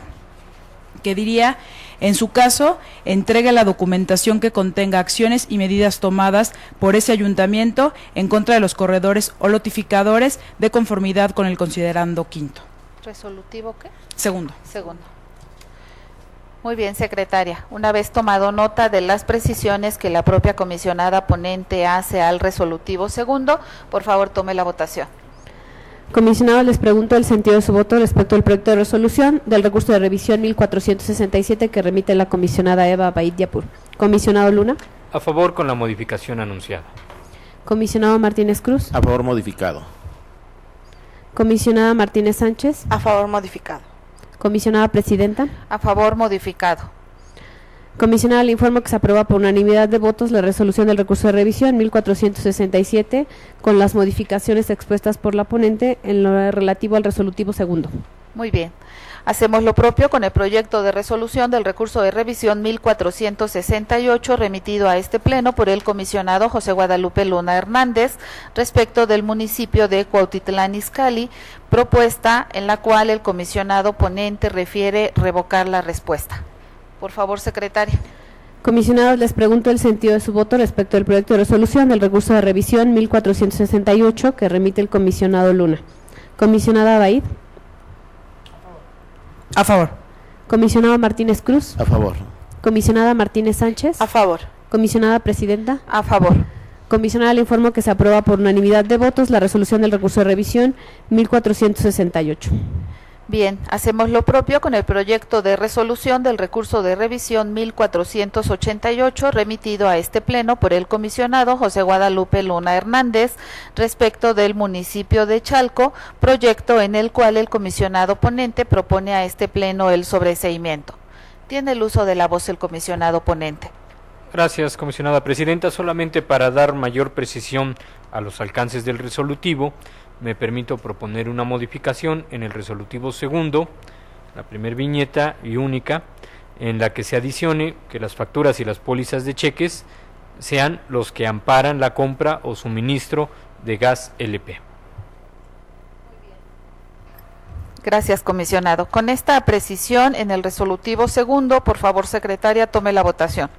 E: que diría: en su caso, entregue la documentación que contenga acciones y medidas tomadas por ese ayuntamiento en contra de los corredores o lotificadores de conformidad con el considerando quinto.
A: ¿Resolutivo qué?
E: Segundo.
A: Segundo. Muy bien, secretaria. Una vez tomado nota de las precisiones que la propia comisionada ponente hace al resolutivo segundo, por favor tome la votación.
B: Comisionados, les pregunto el sentido de su voto respecto al proyecto de resolución del recurso de revisión 1467 que remite la comisionada Eva Abaid Yapur. Comisionado Luna.
D: A favor con la modificación anunciada.
B: Comisionado Martínez Cruz.
C: A favor modificado.
B: Comisionada Martínez Sánchez.
F: A favor, modificado.
B: Comisionada Presidenta.
A: A favor, modificado.
B: Comisionada, le informo que se aprueba por unanimidad de votos la resolución del recurso de revisión 1467 con las modificaciones expuestas por la ponente en lo relativo al resolutivo segundo.
A: Muy bien. Hacemos lo propio con el proyecto de resolución del recurso de revisión 1468 remitido a este pleno por el comisionado José Guadalupe Luna Hernández respecto del municipio de Cuautitlán Izcalli, propuesta en la cual el comisionado ponente refiere revocar la respuesta. Por favor, secretaria.
B: Comisionados, les pregunto el sentido de su voto respecto al proyecto de resolución del recurso de revisión 1468 que remite el comisionado Luna. Comisionada Abaid.
E: A favor.
B: Comisionado Martínez Cruz.
C: A favor.
B: Comisionada Martínez Sánchez.
F: A favor.
B: Comisionada Presidenta.
A: A favor.
B: Comisionada, le informo que se aprueba por unanimidad de votos la resolución del recurso de revisión 1468.
A: Bien, hacemos lo propio con el proyecto de resolución del recurso de revisión 1488 remitido a este pleno por el comisionado José Guadalupe Luna Hernández respecto del municipio de Chalco, proyecto en el cual el comisionado ponente propone a este pleno el sobreseimiento. Tiene el uso de la voz el comisionado ponente.
D: Gracias, comisionada presidenta. Solamente para dar mayor precisión a los alcances del resolutivo, me permito proponer una modificación en el resolutivo segundo, la primer viñeta y única, en la que se adicione que las facturas y las pólizas de cheques sean los que amparan la compra o suministro de gas LP.
A: Gracias, comisionado. Con esta precisión en el resolutivo segundo, por favor, secretaria, tome la votación.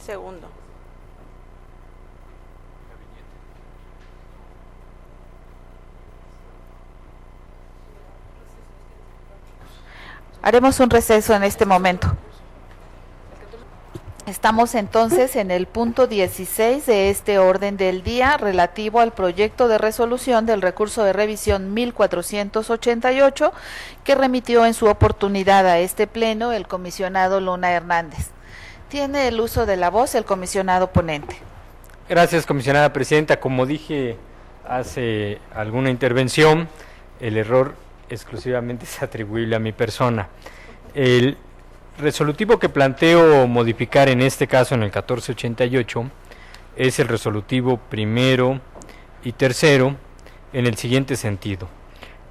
F: Segundo.
A: Haremos un receso en este momento. Estamos entonces en el punto 16 de este orden del día relativo al proyecto de resolución del recurso de revisión 1488 que remitió en su oportunidad a este pleno el comisionado Luna Hernández. Tiene el uso de la voz el comisionado ponente.
D: Gracias, comisionada presidenta. Como dije hace alguna intervención, el error exclusivamente es atribuible a mi persona. El resolutivo que planteo modificar en este caso, en el 1488, es el resolutivo primero y tercero en el siguiente sentido.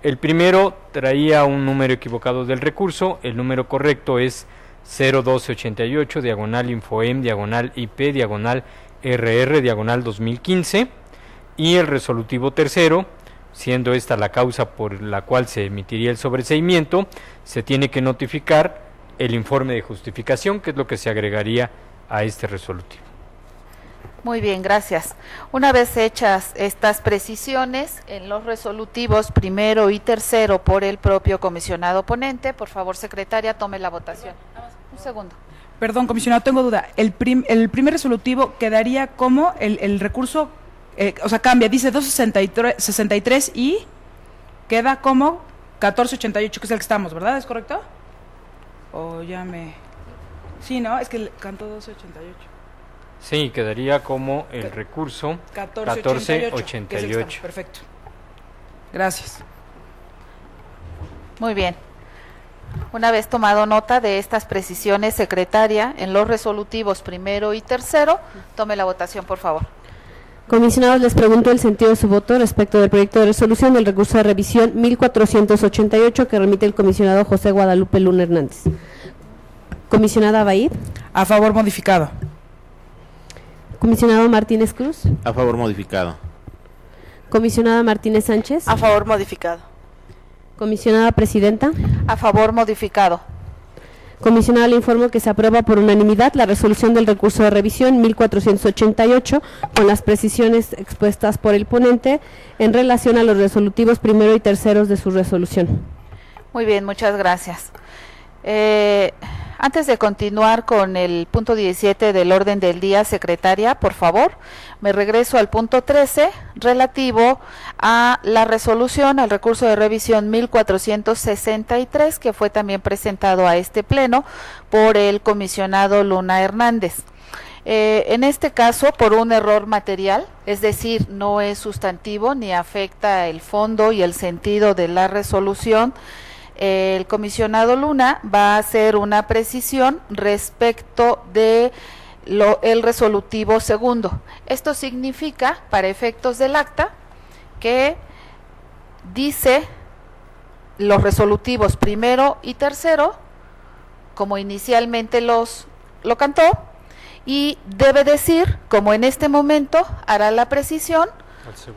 D: El primero traía un número equivocado del recurso, el número correcto es 01288, diagonal Infoem, diagonal IP, diagonal RR, diagonal 2015, y el resolutivo tercero, siendo esta la causa por la cual se emitiría el sobreseimiento, se tiene que notificar el informe de justificación, que es lo que se agregaría a este resolutivo.
A: Muy bien, gracias. Una vez hechas estas precisiones en los resolutivos primero y tercero por el propio comisionado ponente, por favor, secretaria, tome la votación. Un segundo.
E: Perdón, comisionado, tengo duda. El primer resolutivo quedaría como el recurso, o sea, cambia, dice 263 y queda como 1488, que es el que estamos, ¿verdad? ¿Es correcto? O ya me... Sí, ¿no? Es que cantó 288.
D: Sí, quedaría como el recurso 1488.
E: Perfecto. Gracias.
A: Muy bien. Una vez tomado nota de estas precisiones, secretaria, en los resolutivos primero y tercero, tome la votación, por favor.
B: Comisionados, les pregunto el sentido de su voto respecto del proyecto de resolución del recurso de revisión 1488 que remite el comisionado José Guadalupe Luna Hernández. Comisionada Baid.
E: A favor, modificado.
B: Comisionado Martínez Cruz.
C: A favor, modificado.
B: Comisionada Martínez Sánchez.
F: A favor, modificado.
B: Comisionada Presidenta.
A: A favor, modificado.
B: Comisionada, le informo que se aprueba por unanimidad la resolución del recurso de revisión 1488 con las precisiones expuestas por el ponente en relación a los resolutivos primero y terceros de su resolución.
A: Muy bien, muchas gracias. Antes de continuar con el punto 17 del orden del día, secretaria, por favor, me regreso al punto 13 relativo a la resolución, al recurso de revisión 1463, que fue también presentado a este pleno por el comisionado Luna Hernández. En este caso, por un error material, es decir, no es sustantivo ni afecta el fondo y el sentido de la resolución, el comisionado Luna va a hacer una precisión respecto de el resolutivo segundo. Esto significa, para efectos del acta, que dice los resolutivos primero y tercero, como inicialmente lo cantó, y debe decir, como en este momento hará la precisión,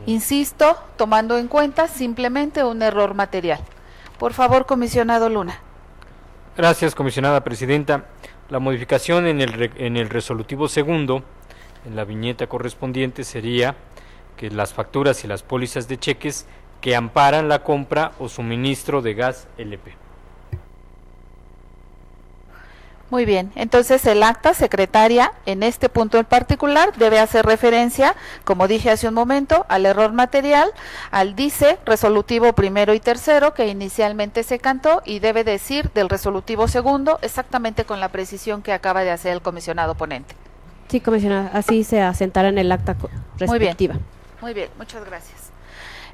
A: insisto, tomando en cuenta simplemente un error material. Por favor, comisionado Luna.
D: Gracias, comisionada presidenta. La modificación en el resolutivo segundo, en la viñeta correspondiente, sería que las facturas y las pólizas de cheques que amparan la compra o suministro de gas LP.
A: Muy bien, entonces el acta, secretaria, en este punto en particular debe hacer referencia, como dije hace un momento, al error material, al dice resolutivo primero y tercero que inicialmente se cantó y debe decir del resolutivo segundo exactamente con la precisión que acaba de hacer el comisionado ponente.
B: Sí, comisionada, así se asentará en el acta respectiva.
A: Muy bien, muchas gracias.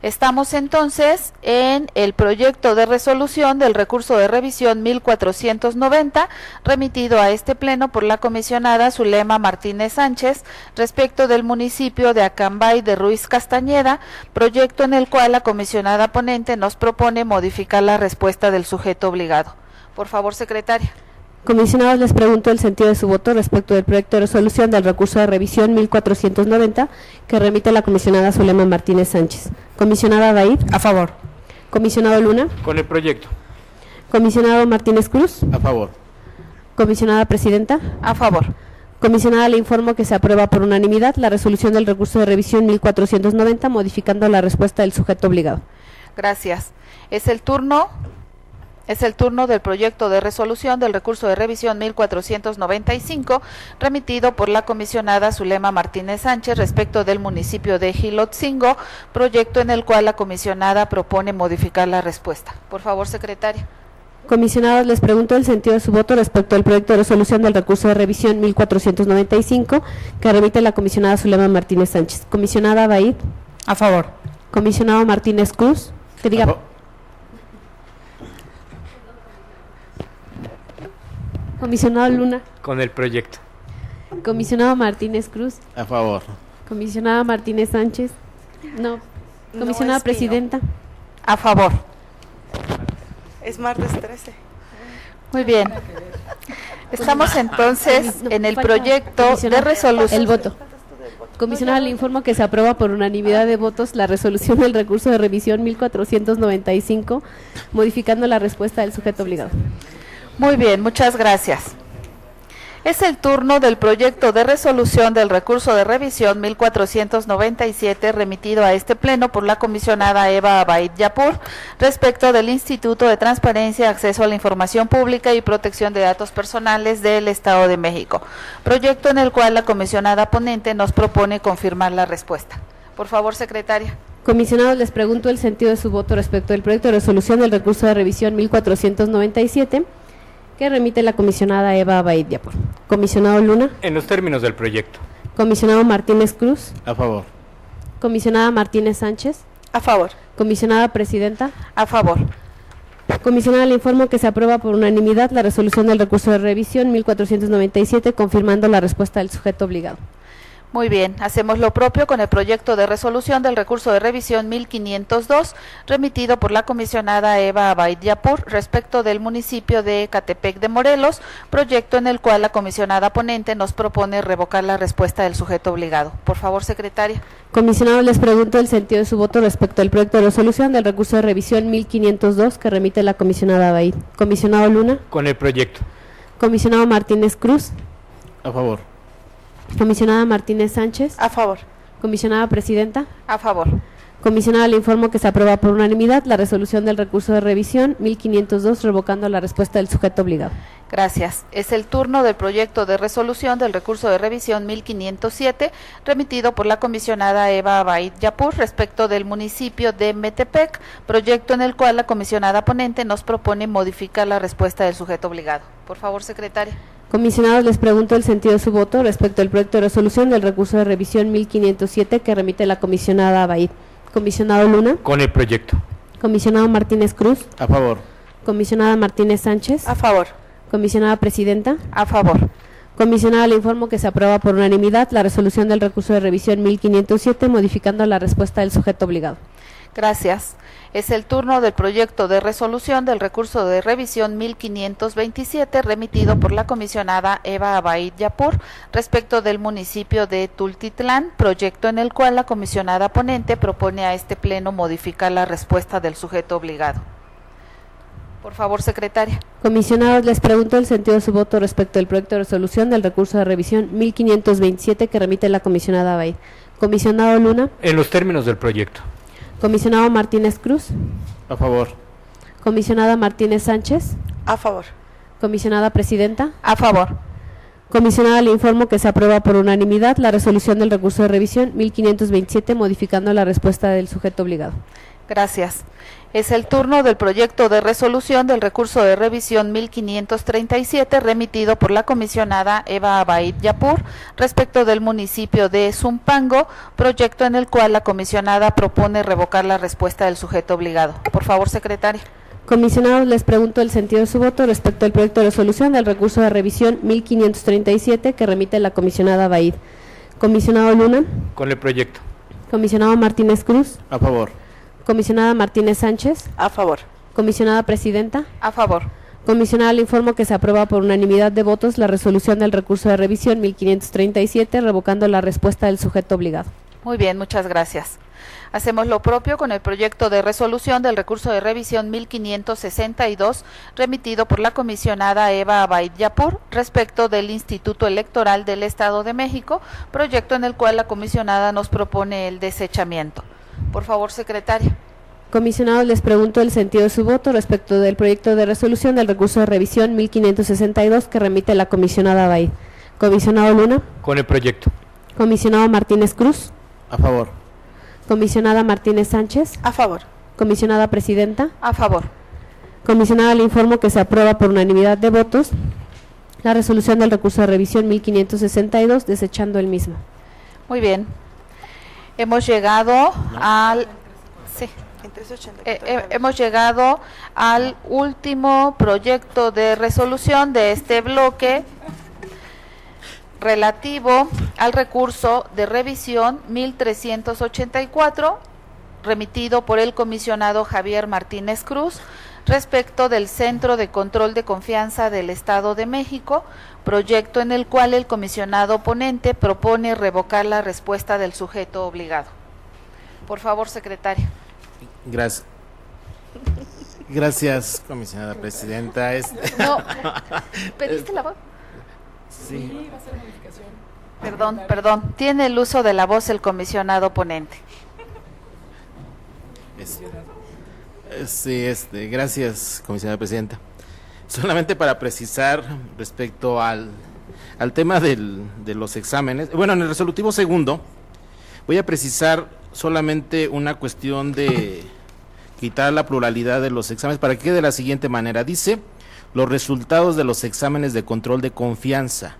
A: Estamos entonces en el proyecto de resolución del recurso de revisión 1490 remitido a este pleno por la comisionada Zulema Martínez Sánchez respecto del municipio de Acambay de Ruiz Castañeda, proyecto en el cual la comisionada ponente nos propone modificar la respuesta del sujeto obligado. Por favor, secretaria.
B: Comisionados, les pregunto el sentido de su voto respecto del proyecto de resolución del recurso de revisión 1490 que remite la comisionada Zulema Martínez Sánchez. Comisionada Baid.
E: A favor.
B: Comisionado Luna.
D: Con el proyecto.
B: Comisionado Martínez Cruz.
C: A favor.
B: Comisionada Presidenta.
A: A favor.
B: Comisionada, le informo que se aprueba por unanimidad la resolución del recurso de revisión 1490 modificando la respuesta del sujeto obligado.
A: Gracias. Es el turno Es el turno del proyecto de resolución del recurso de revisión 1495, remitido por la comisionada Zulema Martínez Sánchez respecto del municipio de Jilotzingo, proyecto en el cual la comisionada propone modificar la respuesta. Por favor, secretaria.
B: Comisionados, les pregunto el sentido de su voto respecto al proyecto de resolución del recurso de revisión 1495, que remite la comisionada Zulema Martínez Sánchez. Comisionada Baid.
E: A favor.
B: Comisionado Martínez Cruz. Que diga. Comisionado Luna.
D: Con el proyecto.
B: Comisionado Martínez Cruz.
C: A favor.
B: Comisionada Martínez Sánchez. No. Comisionada
F: es mío.
B: Presidenta.
A: A favor.
F: Es martes 13.
A: Muy bien. Estamos entonces en el
B: Falta
A: proyecto de
B: comisionada.
A: resolución.
B: El voto. Comisionada, le informo que se aprueba por unanimidad de votos la resolución del recurso de revisión 1495, modificando la respuesta del sujeto obligado.
A: Muy bien, muchas gracias. Es el turno del proyecto de resolución del recurso de revisión 1497 remitido a este pleno por la comisionada Eva Abaid Yapur respecto del Instituto de Transparencia, Acceso a la Información Pública y Protección de Datos Personales del Estado de México, proyecto en el cual la comisionada ponente nos propone confirmar la respuesta. Por favor, secretaria.
B: Comisionados, les pregunto el sentido de su voto respecto del proyecto de resolución del recurso de revisión 1497, que remite la comisionada Eva Abaid Yapur. Comisionado Luna.
D: En los términos del proyecto.
B: Comisionado Martínez Cruz.
C: A favor.
B: Comisionada Martínez Sánchez.
F: A favor.
B: Comisionada Presidenta.
A: A favor.
B: Comisionada, le informo que se aprueba por unanimidad la resolución del recurso de revisión 1497, confirmando la respuesta del sujeto obligado.
A: Muy bien, hacemos lo propio con el proyecto de resolución del recurso de revisión 1502, remitido por la comisionada Eva Abaid Yapur respecto del municipio de Ecatepec de Morelos, proyecto en el cual la comisionada ponente nos propone revocar la respuesta del sujeto obligado. Por favor, secretaria.
B: Comisionados, les pregunto el sentido de su voto respecto al proyecto de resolución del recurso de revisión 1502, que remite la comisionada Abaid. Comisionado Luna.
D: Con el proyecto.
B: Comisionado Martínez Cruz.
C: A favor.
B: Comisionada Martínez Sánchez.
F: A favor.
B: Comisionada Presidenta.
A: A favor.
B: Comisionada, le informo que se aprueba por unanimidad la resolución del recurso de revisión 1502, revocando la respuesta del sujeto obligado.
A: Gracias. Es el turno del proyecto de resolución del recurso de revisión 1507, remitido por la comisionada Eva Abaid Yapur respecto del municipio de Metepec, proyecto en el cual la comisionada ponente nos propone modificar la respuesta del sujeto obligado. Por favor, secretaria.
B: Comisionados, les pregunto el sentido de su voto respecto al proyecto de resolución del recurso de revisión 1507, que remite la comisionada Abaid. Comisionado Luna.
D: Con el proyecto.
B: Comisionado Martínez Cruz.
C: A favor.
B: Comisionada Martínez Sánchez.
F: A favor.
B: Comisionada Presidenta.
A: A favor.
B: Comisionada, le informo que se aprueba por unanimidad la resolución del recurso de revisión 1507, modificando la respuesta del sujeto obligado.
A: Gracias. Es el turno del proyecto de resolución del recurso de revisión 1527, remitido por la comisionada Eva Abaid Yapur respecto del municipio de Tultitlán, proyecto en el cual la comisionada ponente propone a este pleno modificar la respuesta del sujeto obligado. Por favor, secretaria.
B: Comisionados, les pregunto el sentido de su voto respecto al proyecto de resolución del recurso de revisión 1527, que remite la comisionada Abaid. Comisionado Luna.
D: En los términos del proyecto.
B: Comisionado Martínez Cruz.
C: A favor.
B: Comisionada Martínez Sánchez.
F: A favor.
B: Comisionada Presidenta.
A: A favor.
B: Comisionada, le informo que se aprueba por unanimidad la resolución del recurso de revisión 1527, modificando la respuesta del sujeto obligado.
A: Gracias. Es el turno del proyecto de resolución del recurso de revisión 1537, remitido por la comisionada Eva Abaid Yapur respecto del municipio de Zumpango, proyecto en el cual la comisionada propone revocar la respuesta del sujeto obligado. Por favor, secretaria.
B: Comisionados, les pregunto el sentido de su voto respecto al proyecto de resolución del recurso de revisión 1537, que remite la comisionada Abaid. Comisionado Luna.
D: Con el proyecto.
B: Comisionado Martínez Cruz.
C: A favor.
B: Comisionada Martínez Sánchez.
F: A favor.
B: Comisionada Presidenta.
A: A favor.
B: Comisionada, le informo que se aprueba por unanimidad de votos la resolución del recurso de revisión 1537, revocando la respuesta del sujeto obligado.
A: Muy bien, muchas gracias. Hacemos lo propio con el proyecto de resolución del recurso de revisión 1562, remitido por la comisionada Eva Abaid Yapur respecto del Instituto Electoral del Estado de México, proyecto en el cual la comisionada nos propone el desechamiento. Por favor, secretaria.
B: Comisionados, les pregunto el sentido de su voto respecto del proyecto de resolución del recurso de revisión 1562 que remite la comisionada Baid. Comisionado Luna.
D: Con el proyecto.
B: Comisionado Martínez Cruz.
C: A favor.
B: Comisionada Martínez Sánchez.
F: A favor.
B: Comisionada Presidenta.
A: A favor.
B: Comisionada, le informo que se aprueba por unanimidad de votos la resolución del recurso de revisión 1562, desechando el mismo.
A: Muy bien. Hemos llegado al... Sí. Hemos llegado al último proyecto de resolución de este bloque relativo al recurso de revisión 1384, remitido por el comisionado Javier Martínez Cruz, respecto del Centro de Control de Confianza del Estado de México, proyecto en el cual el comisionado ponente propone revocar la respuesta del sujeto obligado. Por favor, secretaria.
C: Gracias. Gracias, comisionada presidenta.
A: No, ¿pediste la voz?
C: Sí.
A: Perdón. Tiene el uso de la voz el comisionado ponente.
C: Sí, gracias, comisionada presidenta. Solamente para precisar respecto al tema de los exámenes. Bueno, en el resolutivo segundo voy a precisar solamente una cuestión de quitar la pluralidad de los exámenes para que quede de la siguiente manera. Dice, los resultados de los exámenes de control de confianza.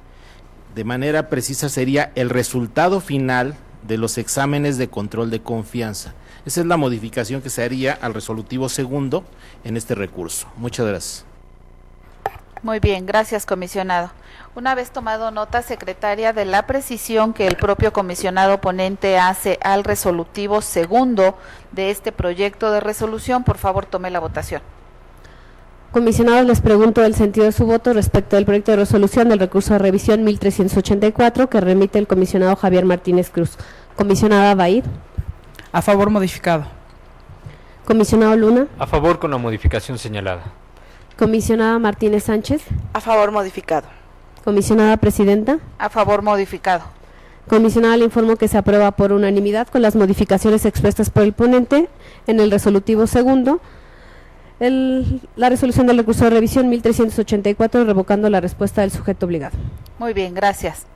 C: De manera precisa sería el resultado final de los exámenes de control de confianza. Esa es la modificación que se haría al resolutivo segundo en este recurso. Muchas gracias.
A: Muy bien, gracias, comisionado. Una vez tomado nota, secretaria, de la precisión que el propio comisionado ponente hace al resolutivo segundo de este proyecto de resolución, por favor, tome la votación.
B: Comisionados, les pregunto el sentido de su voto respecto del proyecto de resolución del recurso de revisión 1384 que remite el comisionado Javier Martínez Cruz. Comisionada Baid.
E: A favor modificado.
B: Comisionado Luna.
D: A favor con la modificación señalada.
B: Comisionada Martínez Sánchez.
F: A favor modificado.
B: Comisionada Presidenta.
A: A favor modificado.
B: Comisionada, le informo que se aprueba por unanimidad con las modificaciones expuestas por el ponente en el resolutivo segundo la resolución del recurso de revisión 1384 revocando la respuesta del sujeto obligado.
A: Muy bien, gracias.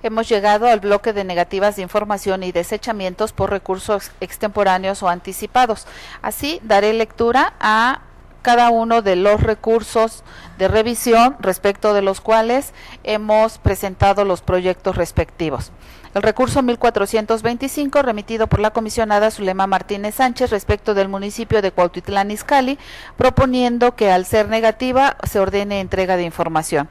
A: Hemos llegado al bloque de negativas de información y desechamientos por recursos extemporáneos o anticipados. Así, daré lectura a cada uno de los recursos de revisión respecto de los cuales hemos presentado los proyectos respectivos. El recurso 1425, remitido por la comisionada Zulema Martínez Sánchez respecto del municipio de Cuautitlán Izcalli, proponiendo que al ser negativa se ordene entrega de información.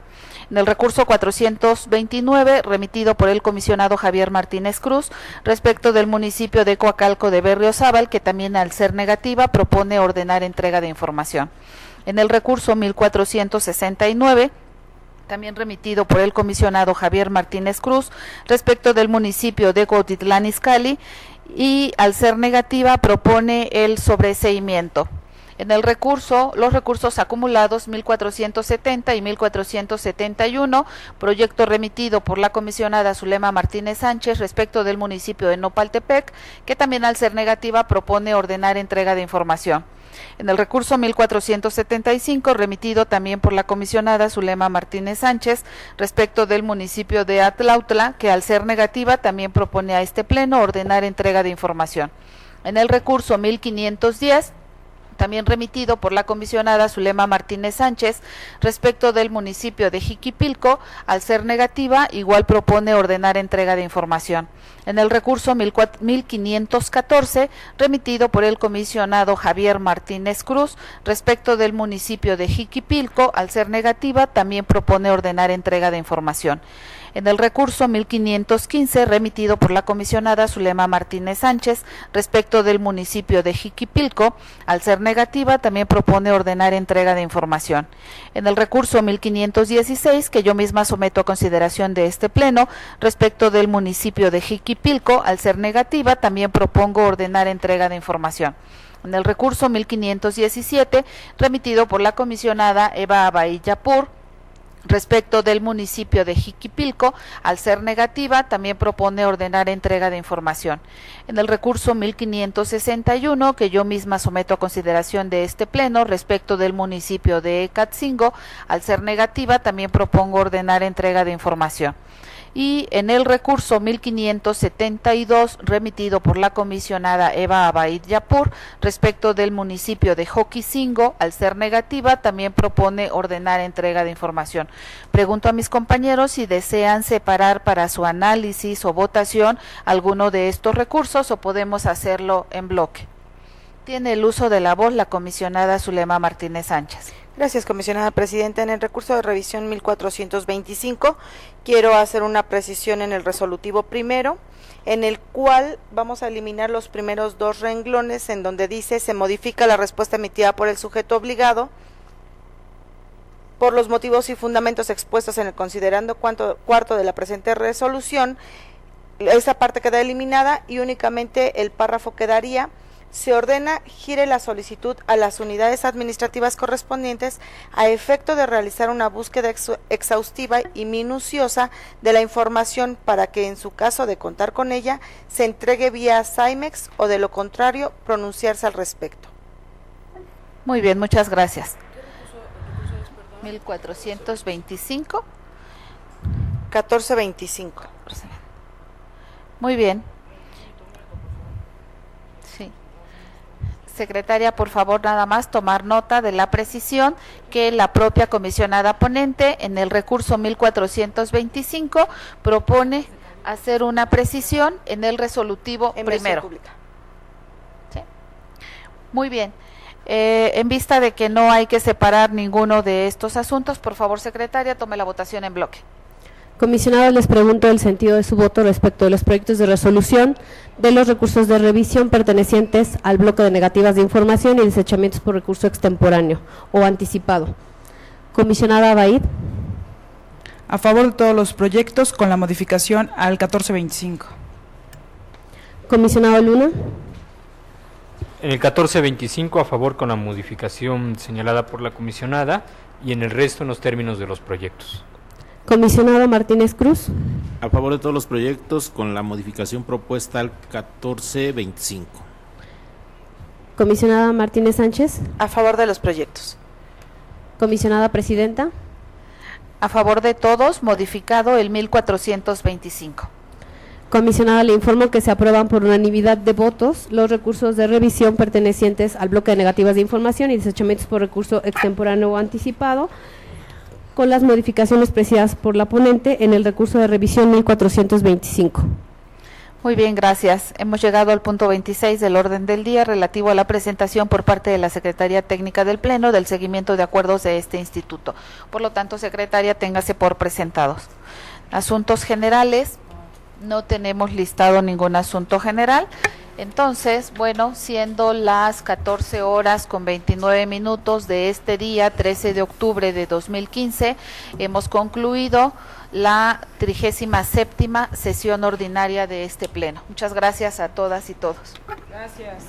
A: En el recurso 429, remitido por el comisionado Javier Martínez Cruz, respecto del municipio de Coacalco de Berriozábal, que también al ser negativa propone ordenar entrega de información. En el recurso 1469, también remitido por el comisionado Javier Martínez Cruz, respecto del municipio de Cuautitlán Izcalli, y al ser negativa propone el sobreseimiento. En el recurso, los recursos acumulados 1470 y 1471, proyecto remitido por la comisionada Zulema Martínez Sánchez respecto del municipio de Nopaltepec, que también al ser negativa propone ordenar entrega de información. En el recurso 1475, remitido también por la comisionada Zulema Martínez Sánchez respecto del municipio de Atlautla, que al ser negativa también propone a este pleno ordenar entrega de información. En el recurso 1510, también remitido por la comisionada Zulema Martínez Sánchez respecto del municipio de Jiquipilco, al ser negativa, igual propone ordenar entrega de información. En el recurso 1514, remitido por el comisionado Javier Martínez Cruz respecto del municipio de Jiquipilco, al ser negativa, también propone ordenar entrega de información. En el recurso 1515, remitido por la comisionada Zulema Martínez Sánchez respecto del municipio de Jiquipilco, al ser negativa, también propone ordenar entrega de información. En el recurso 1516, que yo misma someto a consideración de este pleno, respecto del municipio de Jiquipilco, al ser negativa, también propongo ordenar entrega de información. En el recurso 1517, remitido por la comisionada Eva Abay Yapur, Respecto del municipio de Jiquipilco, al ser negativa, también propone ordenar entrega de información. En el recurso 1561, que yo misma someto a consideración de este pleno, respecto del municipio de Ecatzingo, al ser negativa, también propongo ordenar entrega de información. Y en el recurso 1572, remitido por la comisionada Eva Abaid Yapur, respecto del municipio de Joquicingo, al ser negativa, también propone ordenar entrega de información. Pregunto a mis compañeros si desean separar para su análisis o votación alguno de estos recursos o podemos hacerlo en bloque. Tiene el uso de la voz la comisionada Zulema Martínez Sánchez.
F: Gracias, comisionada presidenta. En el recurso de revisión 1425 quiero hacer una precisión en el resolutivo primero, en el cual vamos a eliminar los primeros dos renglones en donde dice se modifica la respuesta emitida por el sujeto obligado por los motivos y fundamentos expuestos en el considerando cuarto de la presente resolución. Esa parte queda eliminada y únicamente el párrafo quedaría: se ordena gire la solicitud a las unidades administrativas correspondientes a efecto de realizar una búsqueda exhaustiva y minuciosa de la información para que, en su caso de contar con ella, se entregue vía Cymex o, de lo contrario, pronunciarse al respecto.
A: Muy bien, muchas gracias. 1425.
F: 1425.
A: Muy bien. Sí. Secretaria, por favor, nada más tomar nota de la precisión que la propia comisionada ponente en el recurso 1425 propone hacer una precisión en el resolutivo primero. ¿Sí? Muy bien. En vista de que no hay que separar ninguno de estos asuntos, por favor, secretaria, tome la votación en bloque.
B: Comisionados, les pregunto el sentido de su voto respecto de los proyectos de resolución de los recursos de revisión pertenecientes al bloque de negativas de información y desechamientos por recurso extemporáneo o anticipado. Comisionada Abaid.
E: A favor de todos los proyectos con la modificación al 1425.
B: Comisionado Luna.
D: En el 1425 a favor con la modificación señalada por la comisionada y en el resto en los términos de los proyectos.
B: Comisionado Martínez Cruz.
C: A favor de todos los proyectos con la modificación propuesta al 1425.
B: Comisionada Martínez Sánchez.
F: A favor de los proyectos.
B: Comisionada Presidenta.
A: A favor de todos, modificado el 1425.
B: Comisionada, le informo que se aprueban por unanimidad de votos los recursos de revisión pertenecientes al bloque de negativas de información y desechamientos por recurso extemporáneo o anticipado, con las modificaciones precisadas por la ponente en el recurso de revisión 1425.
A: Muy bien, gracias. Hemos llegado al punto 26 del orden del día relativo a la presentación por parte de la Secretaría Técnica del Pleno del seguimiento de acuerdos de este instituto. Por lo tanto, secretaria, téngase por presentados. Asuntos generales, no tenemos listado ningún asunto general. Entonces, bueno, siendo las 14:29 de este día, 13 de octubre de 2015, hemos concluido la 37ª sesión ordinaria de este pleno. Muchas gracias a todas y todos.
E: Gracias.